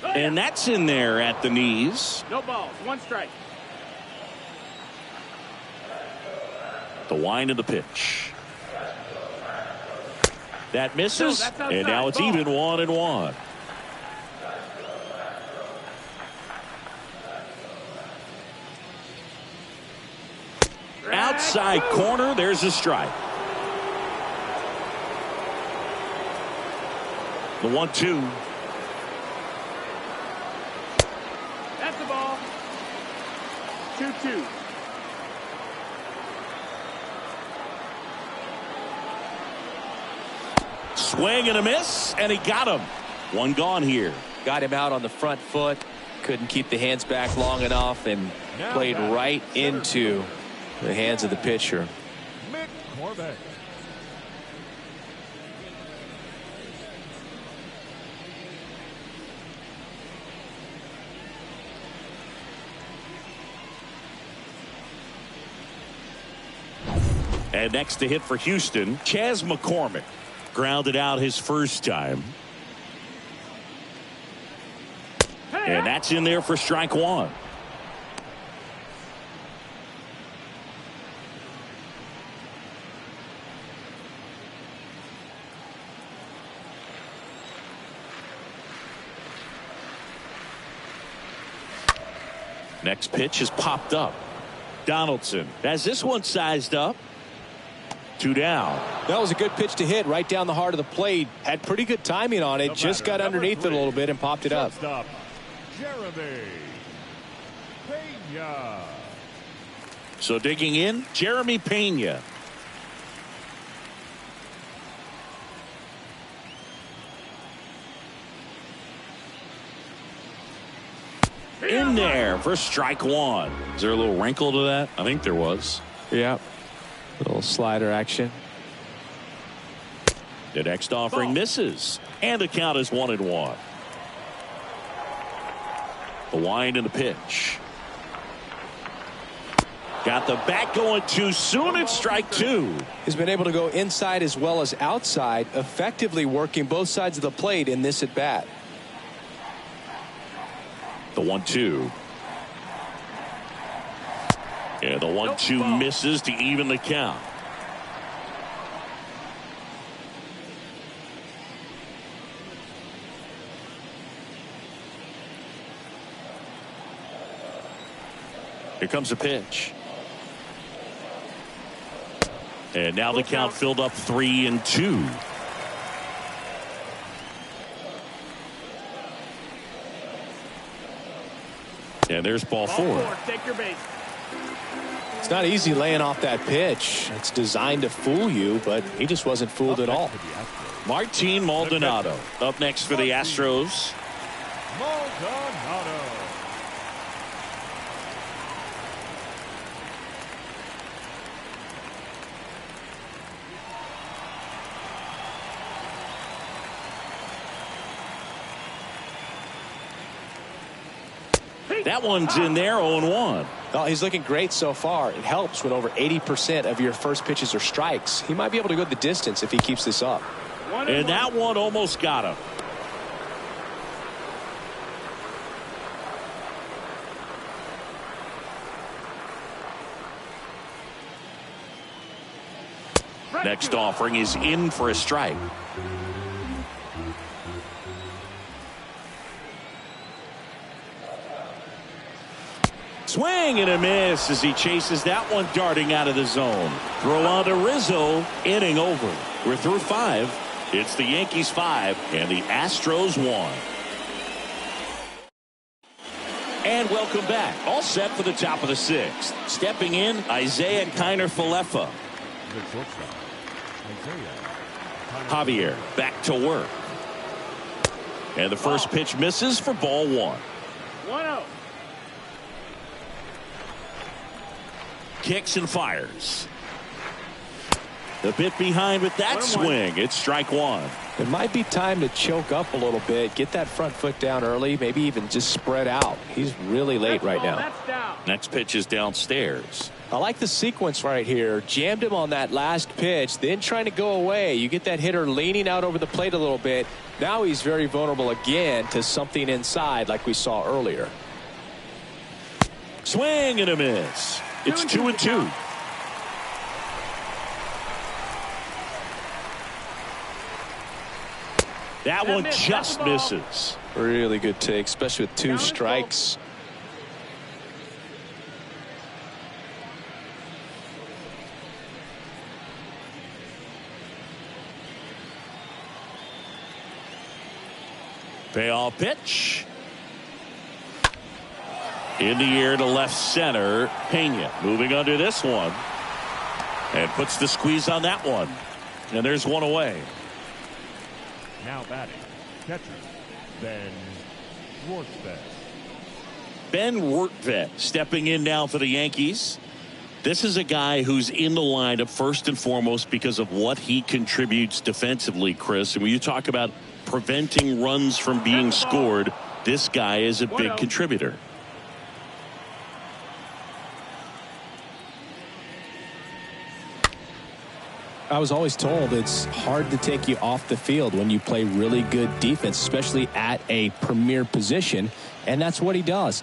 And that's in there at the knees. No balls, 1 strike. The wind of the pitch. That misses. No, and now it's even 1-1. Outside corner, there's a strike. The 1-2. That's the ball. 2-2. Swing and a miss, and he got him. One gone here. Got him out on the front foot. Couldn't keep the hands back long enough and played right into the hands of the pitcher. And next to hit for Houston, Chas McCormick. Grounded out his first time. And that's in there for strike one. Next pitch is popped up. Donaldson has this one sized up. 2 down. That was a good pitch to hit right down the heart of the plate. Had pretty good timing on it. Just got underneath it a little bit and popped it up. Jeremy Pena. So digging in, Jeremy Pena. In there for strike one. Is there a little wrinkle to that? I think there was. Yeah. Little slider action. The next offering misses. And the count is 1-1. The wind and the pitch. Got the bat going too soon. It's strike two. He's been able to go inside as well as outside, effectively working both sides of the plate in this at bat. The 1-2. Yeah, the 1-2 misses to even the count. Here comes the pitch. And now the count filled up 3-2. And there's ball four. Take your base. It's not easy laying off that pitch. It's designed to fool you, but he just wasn't fooled at all. Martin Maldonado up next for the Astros. Maldonado. That one's in there, 0-1. Well, he's looking great so far. It helps when over 80% of your first pitches are strikes. He might be able to go the distance if he keeps this up. And that one almost got him. Next offering is in for a strike. Swing and a miss as he chases that one darting out of the zone. Throw on to Rizzo. Inning over. We're through 5. It's the Yankees 5 and the Astros 1. And welcome back. All set for the top of the 6th. Stepping in, Isaiah Kiner-Falefa. Javier back to work. And the first pitch misses for ball 1. 1-0. Kicks and fires. A bit behind with that swing. It's strike 1. It might be time to choke up a little bit, get that front foot down early, maybe even just spread out. He's really late right now. Next pitch is downstairs. I like the sequence right here. Jammed him on that last pitch, then trying to go away. You get that hitter leaning out over the plate a little bit. Now he's very vulnerable again to something inside like we saw earlier. Swing and a miss. It's 2-2. That one just misses. Really good take, especially with 2 strikes. Payoff pitch. In the air to left center. Pena moving under this one. And puts the squeeze on that one. And there's one away. Now batting, catcher, Ben Rortvedt. Ben Rortvedt stepping in now for the Yankees. This is a guy who's in the lineup first and foremost because of what he contributes defensively, Chris. And when you talk about preventing runs from being scored, this guy is a big contributor. I was always told it's hard to take you off the field when you play really good defense, especially at a premier position, and that's what he does.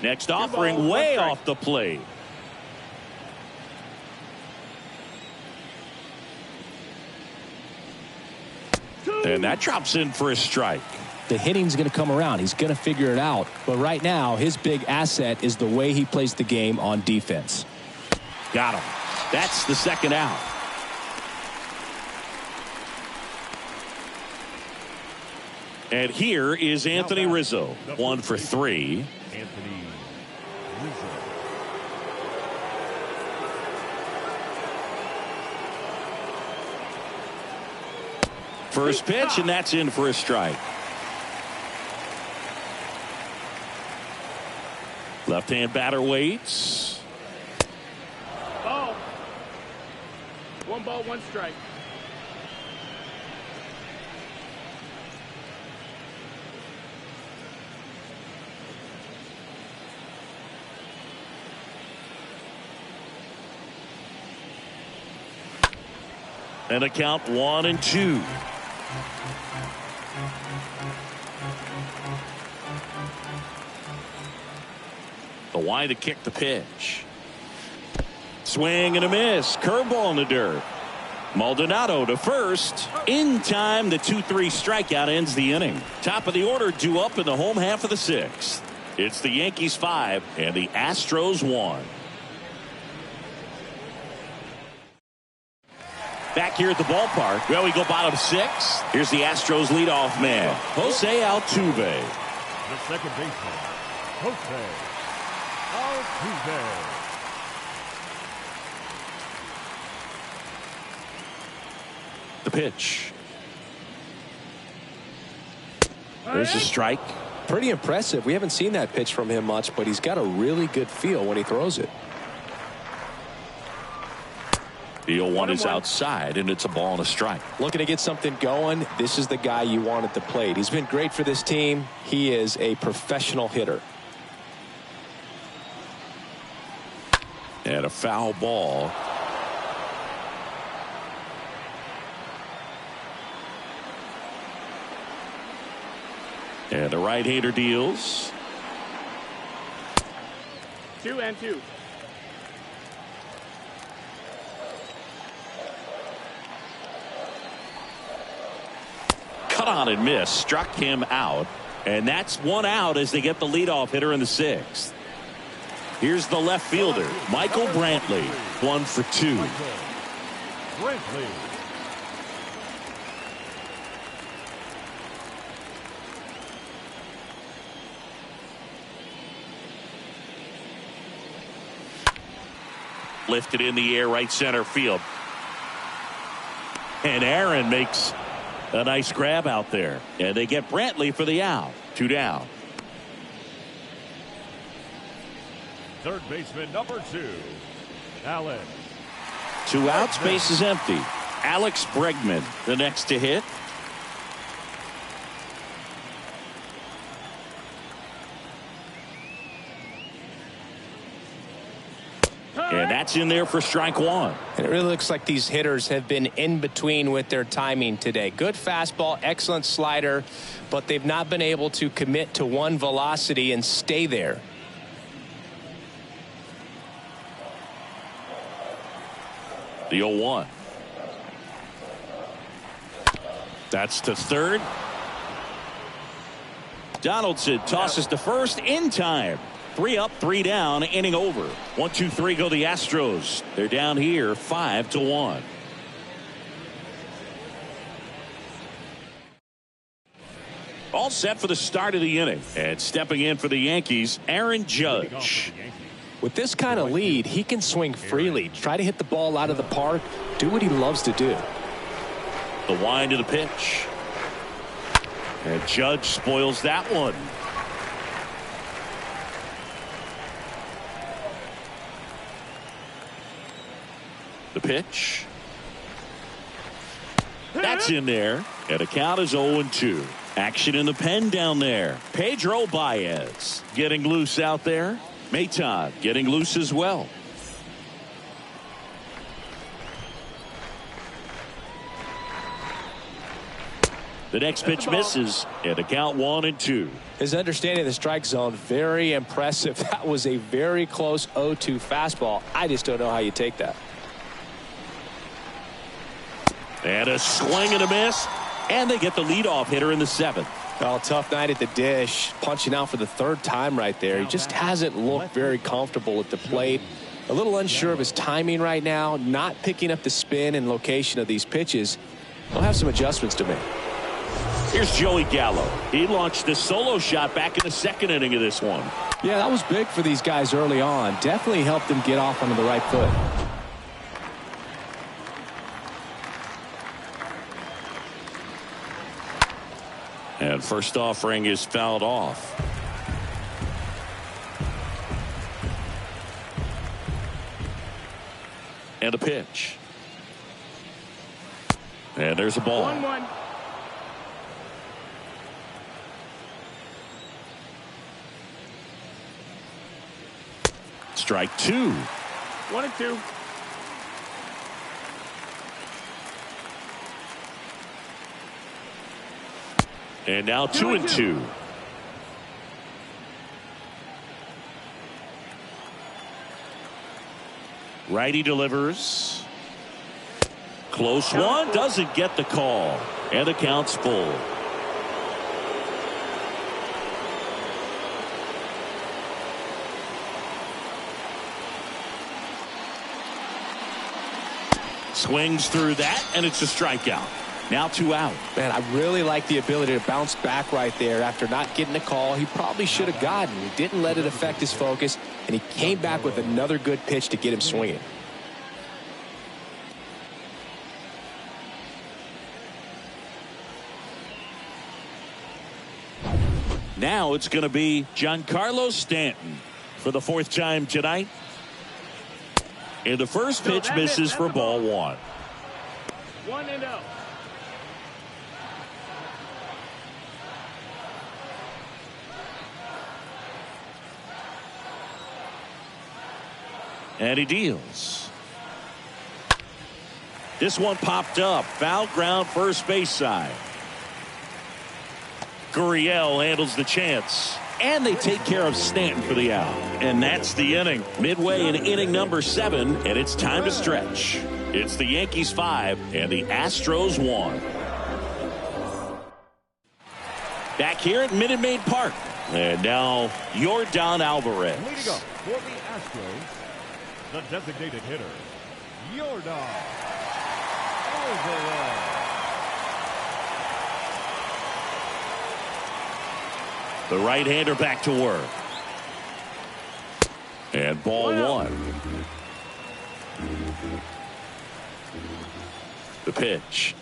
Next offering way off the plate. And that drops in for a strike. The hitting's going to come around. He's going to figure it out. But right now, his big asset is the way he plays the game on defense. Got him. That's the second out. And here is Anthony Rizzo. 1 for 3. Anthony Rizzo. First pitch, and that's in for a strike. Left-hand batter waits. Ball. 1 ball, 1 strike. And a count 1-2. The wide to kick the pitch. Swing and a miss. Curveball in the dirt. Maldonado to first. In time, the 2-3 strikeout ends the inning. Top of the order due up in the home half of the 6th. It's the Yankees 5 and the Astros 1. Back here at the ballpark. Well, we go bottom 6. Here's the Astros leadoff man, Jose Altuve. The second baseman, Jose Altuve. The pitch. There's a strike. Pretty impressive. We haven't seen that pitch from him much, but he's got a really good feel when he throws it. The 0-1 is outside, and it's a ball and a strike. Looking to get something going. This is the guy you want at the plate. He's been great for this team. He is a professional hitter. And a foul ball. And the right-hander deals. 2-2. Cut on and miss. Struck him out. And that's one out as they get the leadoff hitter in the 6th. Here's the left fielder, Michael Brantley. 1 for 2. Brantley. Lifted in the air, right center field. And Aaron makes a nice grab out there. And they get Brantley for the out. 2 down. Third baseman number 2, Alex. 2 outs, base is empty. Alex Bregman, the next to hit. And that's in there for strike 1. And it really looks like these hitters have been in between with their timing today. Good fastball, excellent slider, but they've not been able to commit to one velocity and stay there. The 0-1. That's to third. Donaldson tosses to first in time. 3 up, 3 down, inning over. 1, 2, 3 go the Astros. They're down here 5-1. All set for the start of the inning. And stepping in for the Yankees, Aaron Judge. With this kind of lead, he can swing freely, try to hit the ball out of the park, do what he loves to do. The wind of the pitch. And Judge spoils that one. The pitch. That's in there. And the count is 0-2. Action in the pen down there. Pedro Baez getting loose out there. Maton getting loose as well. The next pitch misses, and the count 1-2. His understanding of the strike zone, very impressive. That was a very close 0-2 fastball. I just don't know how you take that. And a swing and a miss, and they get the leadoff hitter in the 7th. Well, tough night at the dish, punching out for the 3rd time right there. He just hasn't looked very comfortable at the plate. A little unsure of his timing right now, not picking up the spin and location of these pitches. He'll have some adjustments to make. Here's Joey Gallo. He launched a solo shot back in the 2nd inning of this one. Yeah, that was big for these guys early on. Definitely helped them get off onto the right foot. And first offering is fouled off. And a pitch. And there's a ball. 1-1. Strike 2. 1-2. And now 2-2. Righty delivers. Close one. Doesn't get the call. And the count's full. Swings through that, and it's a strikeout. Now 2 out. Man, I really like the ability to bounce back right there after not getting a call he probably should have gotten. He didn't let it affect his focus, and he came back with another good pitch to get him swinging. Now it's going to be Giancarlo Stanton for the 4th time tonight. And the first pitch misses for ball one. 1-0. And he deals. This one popped up. Foul ground, first base side. Gurriel handles the chance. And they take care of Stanton for the out. And that's the inning. Midway in inning number 7, and it's time to stretch. It's the Yankees 5 and the Astros 1. Back here at Minute Maid Park. And now, Yordan Alvarez. Leading up for the Astros, the designated hitter, Yordan Alvarez. The right-hander back to work. And ball one. The pitch.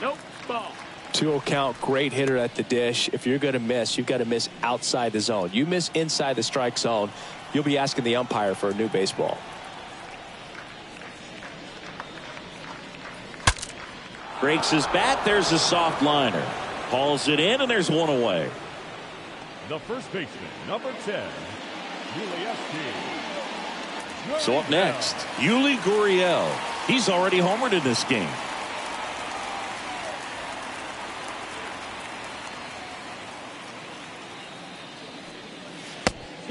Nope. Ball. 2-0 count, great hitter at the dish. If you're going to miss, you've got to miss outside the zone. You miss inside the strike zone, you'll be asking the umpire for a new baseball. Breaks his bat. There's a soft liner. Hauls it in, and there's one away. The first baseman, number 10, Yuli. So up next, Yuli Gurriel. He's already homered in this game.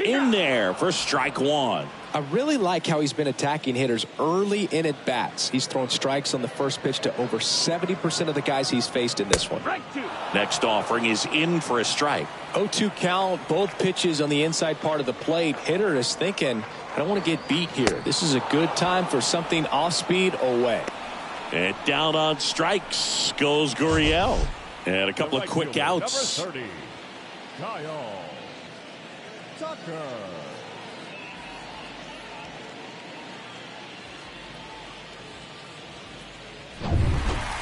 In there for strike one. I really like how he's been attacking hitters early in at bats. He's thrown strikes on the first pitch to over 70% of the guys he's faced in this one. Next offering is in for a strike. 0-2 count, both pitches on the inside part of the plate. Hitter is thinking, I don't want to get beat here. This is a good time for something off speed away. And down on strikes goes Gurriel. And a couple of quick outs. Number 30, Kyle Tucker.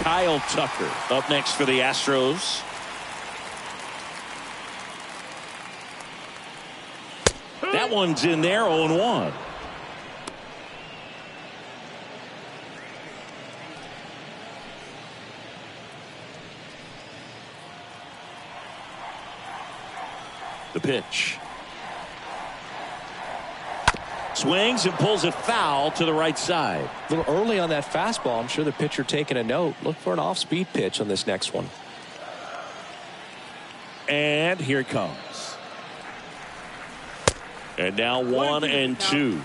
Kyle Tucker up next for the Astros. That one's in there, 0-1. The pitch. Swings and pulls it foul to the right side. A little early on that fastball. I'm sure the pitcher taking a note. Look for an off-speed pitch on this next one. And here it comes. And now 1-2.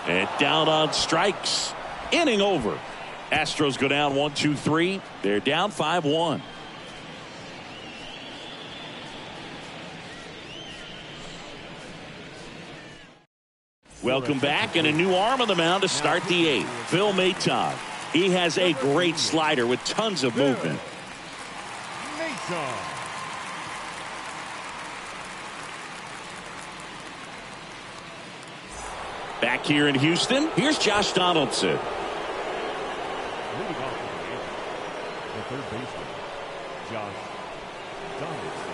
And down on strikes. Inning over. Astros go down 1-2-3. They're down 5-1. Welcome back, and a new arm on the mound to start the 8th. Phil Maton. He has a great slider with tons of movement. Back here in Houston, here's Josh Donaldson. Leading off the third baseman, Josh Donaldson.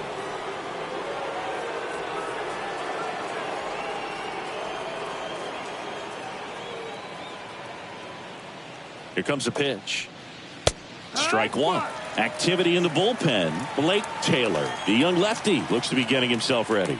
Here comes a pitch. Strike one. Activity in the bullpen. Blake Taylor, the young lefty, looks to be getting himself ready.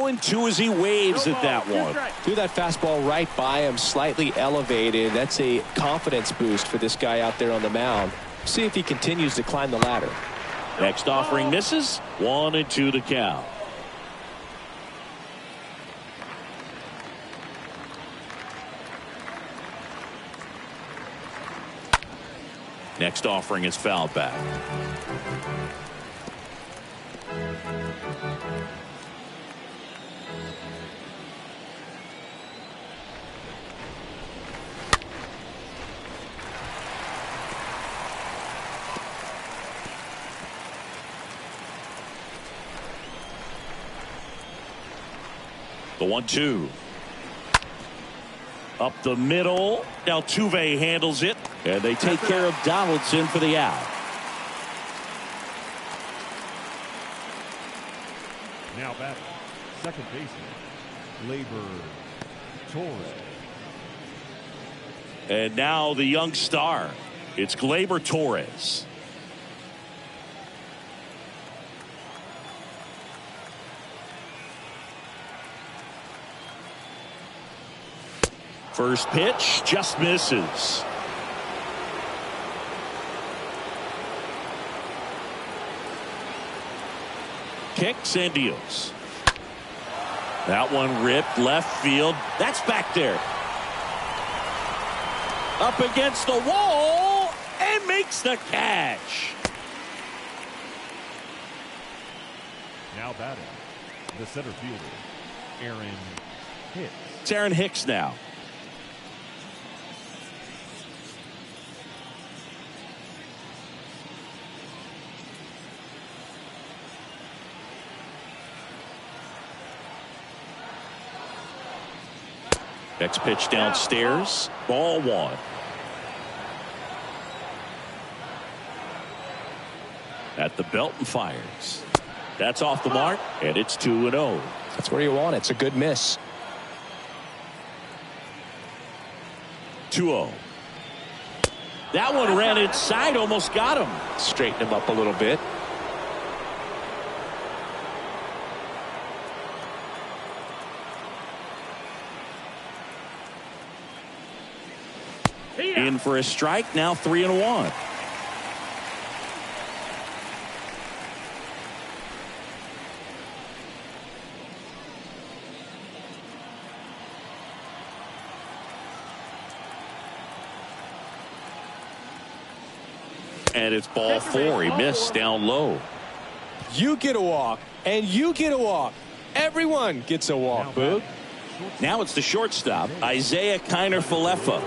And 2 as he waves at that one. Threw that fastball right by him, slightly elevated. That's a confidence boost for this guy out there on the mound. See if he continues to climb the ladder. Next offering misses. 1-2 to count. Next offering is fouled back. The 1-2. Up the middle. Altuve handles it. And they take care of Donaldson for the out. Now batting, second baseman, Torres. And now the young star. It's Gleyber Torres. First pitch just misses. Kicks and deals. That one ripped left field. That's back there. Up against the wall and makes the catch. Now batting, the center fielder, Aaron Hicks. It's Aaron Hicks now. Next pitch downstairs. Ball one. At the belt and fires. That's off the mark, and it's 2-0. That's where you want it. It's a good miss. 2-0. That one ran inside, almost got him. Straighten him up a little bit. In for a strike, now 3-1. And it's ball four. He missed down low. You get a walk, and you get a walk. Everyone gets a walk, Boog. Now it's the shortstop, Isaiah Kiner-Falefa.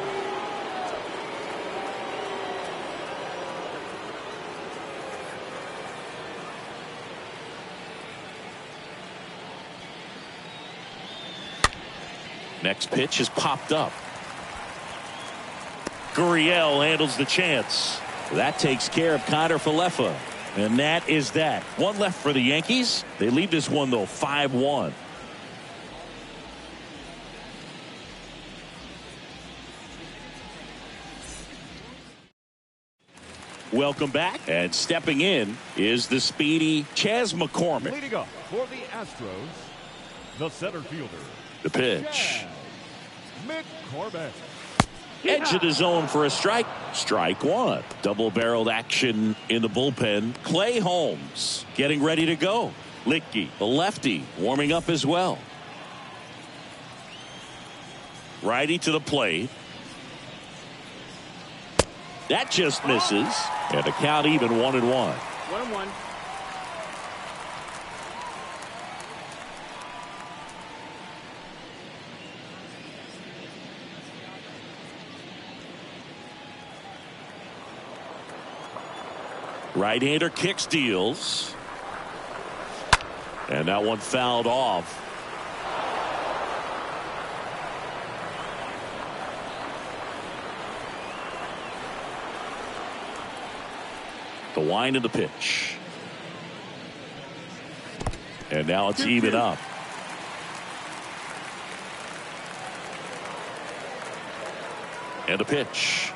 Next pitch is popped up. Gurriel handles the chance. That takes care of Kiner-Falefa. And that is that. One left for the Yankees. They lead this one, though, 5-1. Welcome back. And stepping in is the speedy Chas McCormick. Leading up for the Astros, the center fielder. The pitch. McCormick. Edge of the zone for a strike. Strike one. Double-barreled action in the bullpen. Clay Holmes getting ready to go. Licky, the lefty, warming up as well. Righty to the plate. That just misses. And the count even 1-1. 1-1. Right-hander kicks, deals. And that one fouled off. The wind of the pitch. And now it's even up. And the pitch.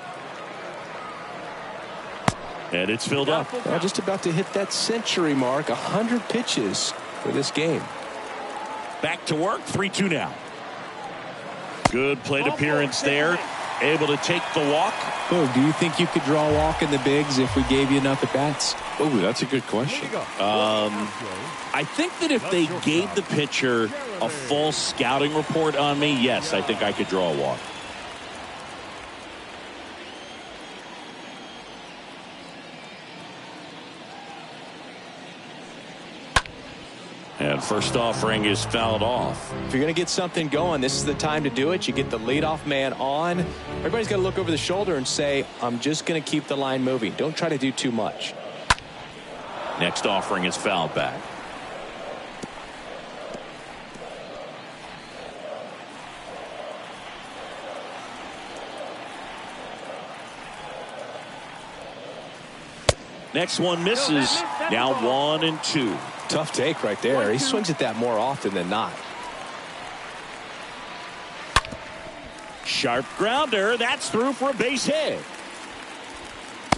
And it's filled up. Well, just about to hit that century mark. 100 pitches for this game. Back to work. 3-2 now. Good plate appearance there. Able to take the walk. Oh, do you think you could draw a walk in the bigs if we gave you enough at bats? Oh, that's a good question. I think that if they gave the pitcher a full scouting report on me, yes, I think I could draw a walk. And first offering is fouled off. If you're going to get something going, this is the time to do it. You get the leadoff man on. Everybody's got to look over the shoulder and say, I'm just going to keep the line moving. Don't try to do too much. Next offering is fouled back. Next one misses. Now 1-2. Tough take right there. He swings at that more often than not. Sharp grounder. That's through for a base hit.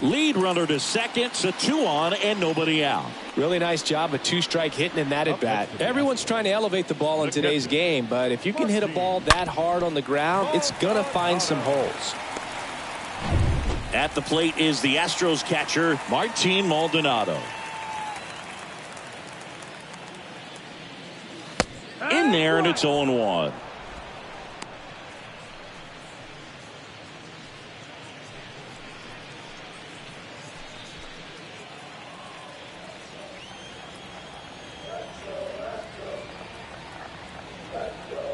Lead runner to second. So 2 on and nobody out. Really nice job of 2-strike hitting in that at bat. Everyone's trying to elevate the ball in today's game, but if you can hit a ball that hard on the ground, it's gonna find some holes. At the plate is the Astros catcher, Martin Maldonado. In there, and it's 0-1.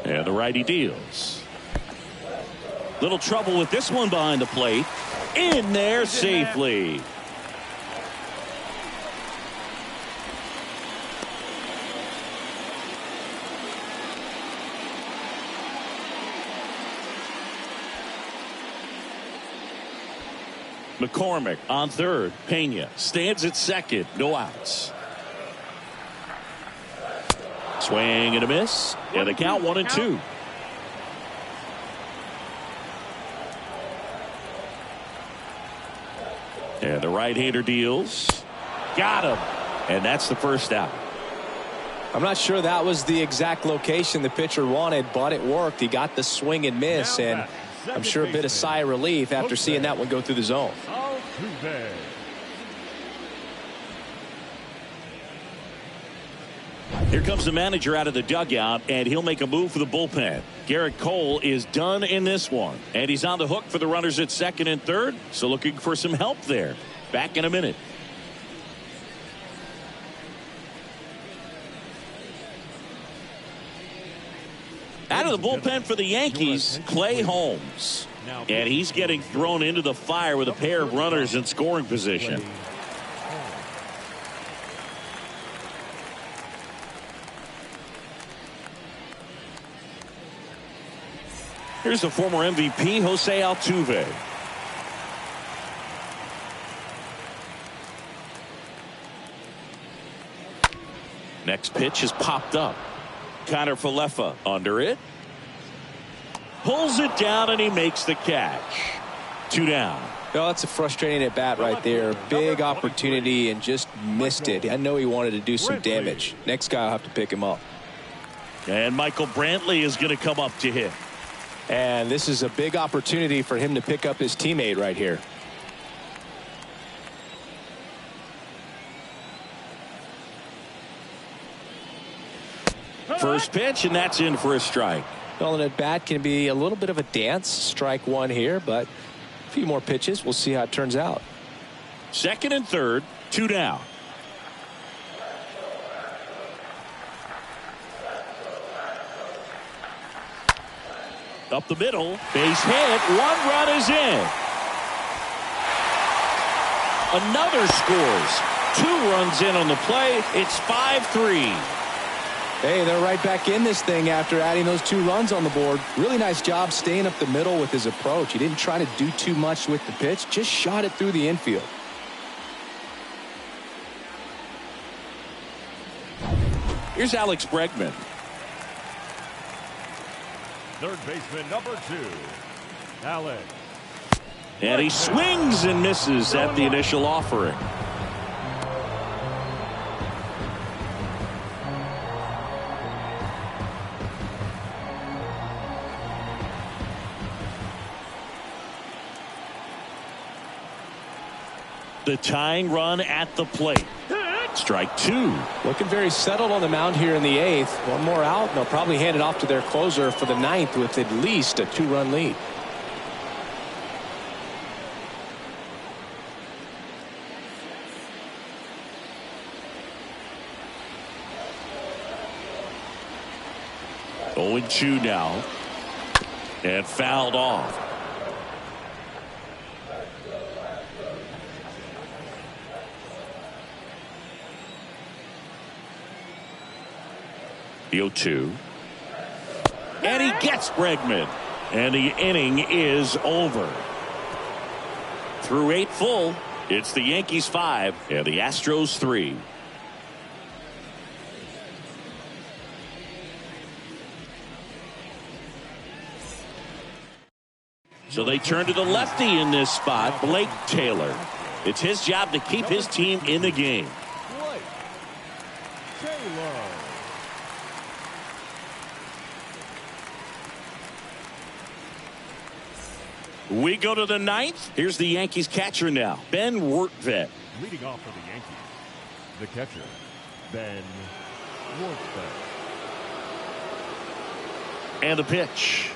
And the righty deals. Little trouble with this one behind the plate. In there safely. McCormick on third. Pena stands at second. No outs. Swing and a miss. And the count 1-2. And the right-hander deals. Got him. And that's the first out. I'm not sure that was the exact location the pitcher wanted, but it worked. He got the swing and miss, and I'm sure a bit of sigh of relief after seeing that one go through the zone. Here comes the manager out of the dugout, and he'll make a move for the bullpen. Garrett Cole is done in this one, and he's on the hook for the runners at second and third, so looking for some help there. Back in a minute. Out of the bullpen for the Yankees, Clay Holmes. And he's getting thrown into the fire with a pair of runners in scoring position. Here's the former MVP, Jose Altuve. Next pitch is popped up. Connor Falefa under it. Pulls it down and he makes the catch. 2 down. Well, that's a frustrating at bat right there. Big opportunity and just missed it. I know he wanted to do some damage. Next guy will have to pick him up. And Michael Brantley is going to come up to hit. And this is a big opportunity for him to pick up his teammate right here. First pitch, and that's in for a strike. Well, an at bat can be a little bit of a dance. Strike one here, but a few more pitches. We'll see how it turns out. Second and third, 2 down. Up the middle, base hit, 1 run is in. Another scores. 2 runs in on the play. It's 5-3. Hey, they're right back in this thing after adding those 2 runs on the board. Really nice job staying up the middle with his approach. He didn't try to do too much with the pitch, just shot it through the infield. Here's Alex Bregman. Third baseman number 2, Alex. And he swings and misses at the initial offering. The tying run at the plate. Strike 2. Looking very settled on the mound here in the 8th. 1 more out, and they'll probably hand it off to their closer for the 9th with at least a 2-run lead. Oh, 0-2 now. And fouled off. The 0-2. And he gets Bregman. And the inning is over. Through 8 full, It's the Yankees 5 and the Astros 3. So they turn to the lefty in this spot, Blake Taylor. It's his job to keep his team in the game. Blake Taylor. We go to the ninth. Here's the Yankees catcher now, Ben Wertvet. Leading off for the Yankees, the catcher, Ben Wertvet. And the pitch.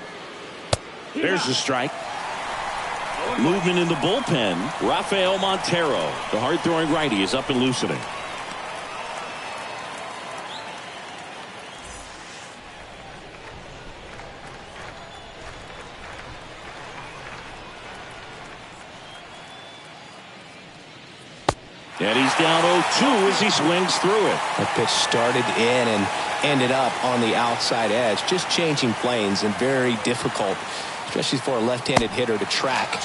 There's the strike. Movement in the bullpen. Rafael Montero, the hard-throwing righty, is up and loosening. And he's down 0-2 as he swings through it. That pitch started in and ended up on the outside edge, just changing planes, and very difficult, especially for a left-handed hitter to track.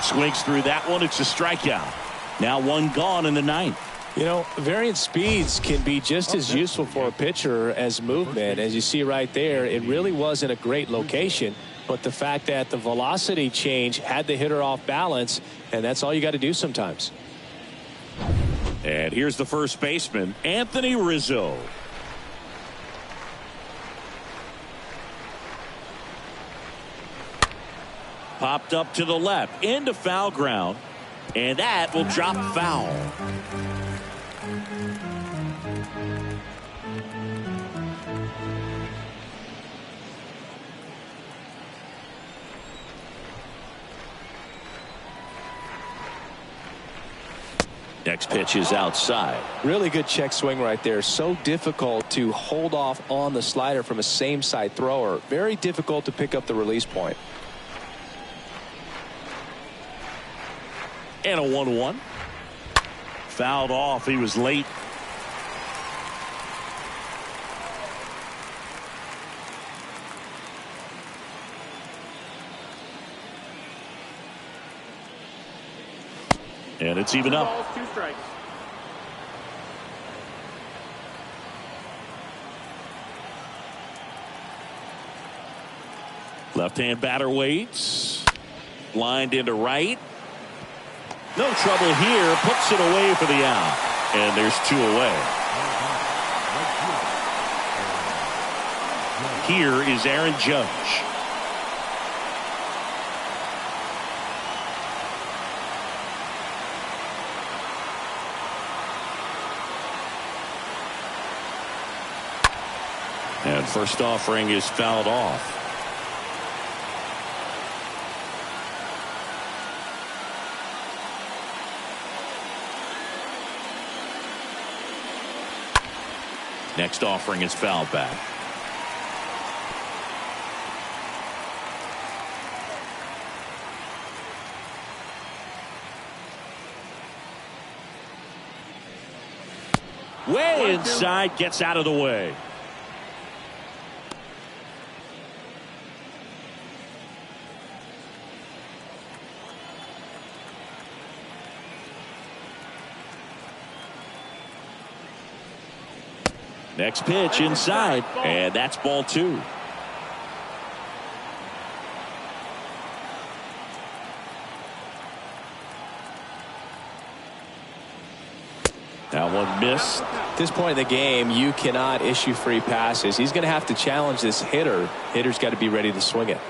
Swings through that one. It's a strikeout. Now one gone in the ninth. You know, variant speeds can be just as useful for a pitcher as movement. As you see right there, it really wasn't a great location, but the fact that the velocity change had the hitter off balance, and that's all you got to do sometimes. And here's the first baseman, Anthony Rizzo. Popped up to the left, into foul ground, and that will drop foul. Next pitch is outside. Really good check swing right there. So difficult to hold off on the slider from a same side thrower. Very difficult to pick up the release point. And a 1-1. Fouled off. He was late. And it's even up. Balls, 2 strikes. Left-hand batter waits. Lined into right. No trouble here. Puts it away for the out. And there's 2 away. Here is Aaron Judge. And first offering is fouled off. Next offering is fouled back. Way inside, gets out of the way. Next pitch inside, and that's ball 2. That one missed. At this point in the game, you cannot issue free passes. He's going to have to challenge this hitter. Hitter's got to be ready to swing it.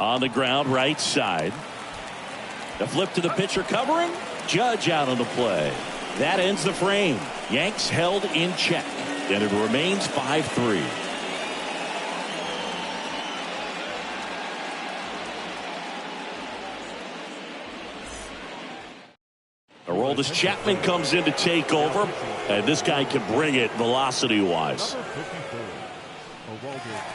On the ground, right side. The flip to the pitcher covering. Judge out on the play. That ends the frame. Yanks held in check, and it remains 5-3. Aroldis Chapman comes in to take over, and this guy can bring it velocity-wise. Number 54, Aroldis Chapman.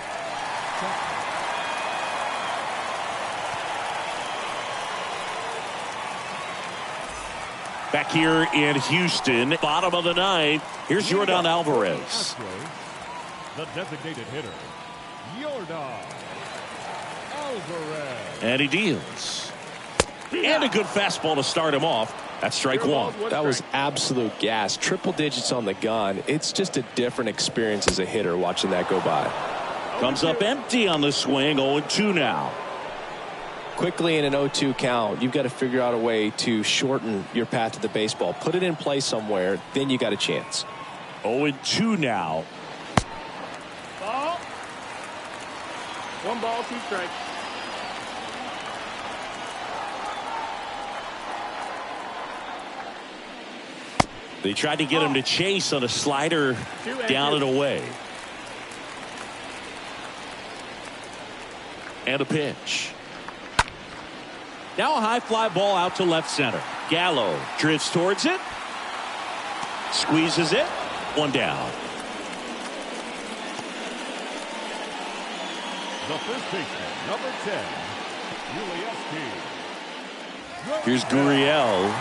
Back here in Houston, bottom of the ninth. Here's Yordan Alvarez. Astros, the designated hitter, Yordan Alvarez. And he deals. And a good fastball to start him off. That's strike one. That was absolute gas. Triple digits on the gun. It's just a different experience as a hitter watching that go by. Comes up empty on the swing. 0-2 now. Quickly in an 0-2 count, you've got to figure out a way to shorten your path to the baseball. Put it in play somewhere, then you got a chance. 0-2 now. Ball. 1 ball, 2 strikes. They tried to get him to chase on a slider down and away. And a pitch. Now a high fly ball out to left center. Gallo drifts towards it. Squeezes it. 1 down. The first baseman, number 10, Ulieski. Here's Gurriel.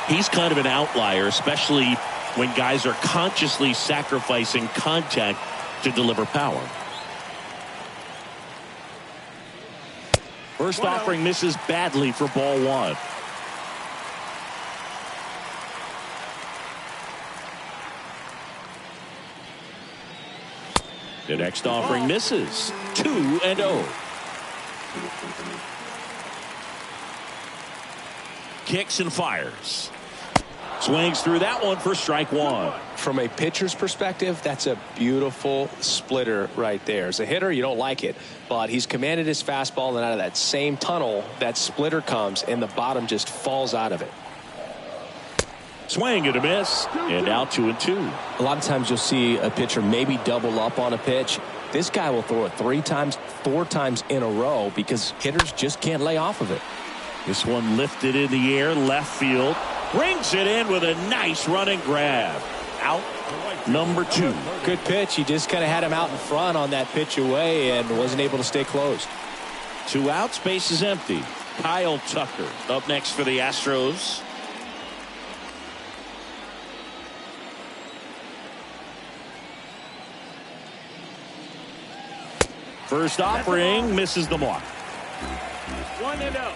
He's kind of an outlier, especially when guys are consciously sacrificing contact to deliver power. First offering misses badly for ball 1. The next offering misses. 2-0. Kicks and fires. Swings through that one for strike 1. From a pitcher's perspective, that's a beautiful splitter right there. As a hitter, you don't like it, but he's commanded his fastball, and out of that same tunnel, that splitter comes, and the bottom just falls out of it. Swing and a miss, and out 2-2. A lot of times you'll see a pitcher maybe double up on a pitch. This guy will throw it 3 times, 4 times in a row because hitters just can't lay off of it. This one lifted in the air, left field. Brings it in with a nice running grab. Out number 2. Good pitch. He just kind of had him out in front on that pitch away and wasn't able to stay closed. 2 outs, base is empty. Kyle Tucker up next for the Astros. First offering misses the mark. 1-0.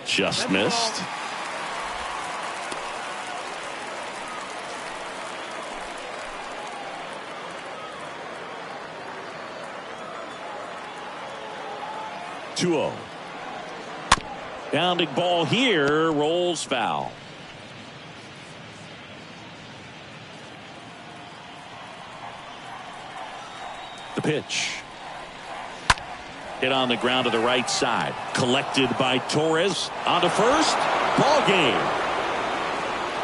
Just missed. Two-0. Bounding ball here, rolls foul. The pitch. Hit on the ground to the right side. Collected by Torres. On to first. Ball game.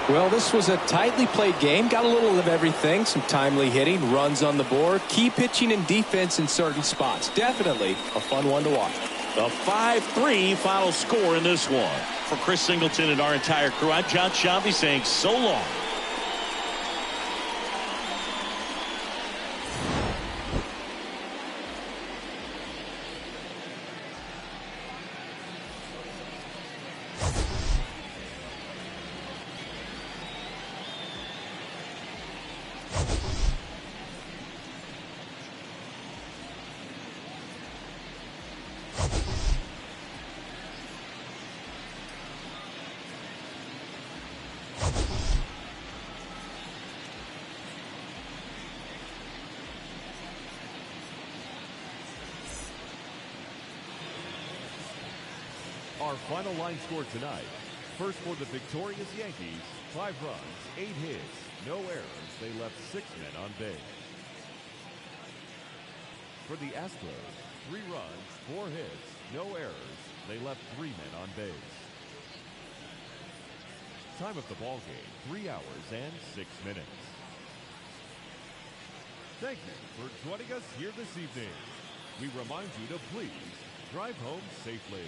Well, this was a tightly played game. Got a little of everything. Some timely hitting. Runs on the board. Key pitching and defense in certain spots. Definitely a fun one to watch. A 5-3 final score in this one. For Chris Singleton and our entire crew, I'm John Shambi saying so long. Our final line score tonight. First for the victorious Yankees, 5 runs, 8 hits, no errors. They left 6 men on base. For the Astros, 3 runs, 4 hits, no errors. They left 3 men on base. Time of the ball game, 3 hours and 6 minutes. Thank you for joining us here this evening. We remind you to please drive home safely.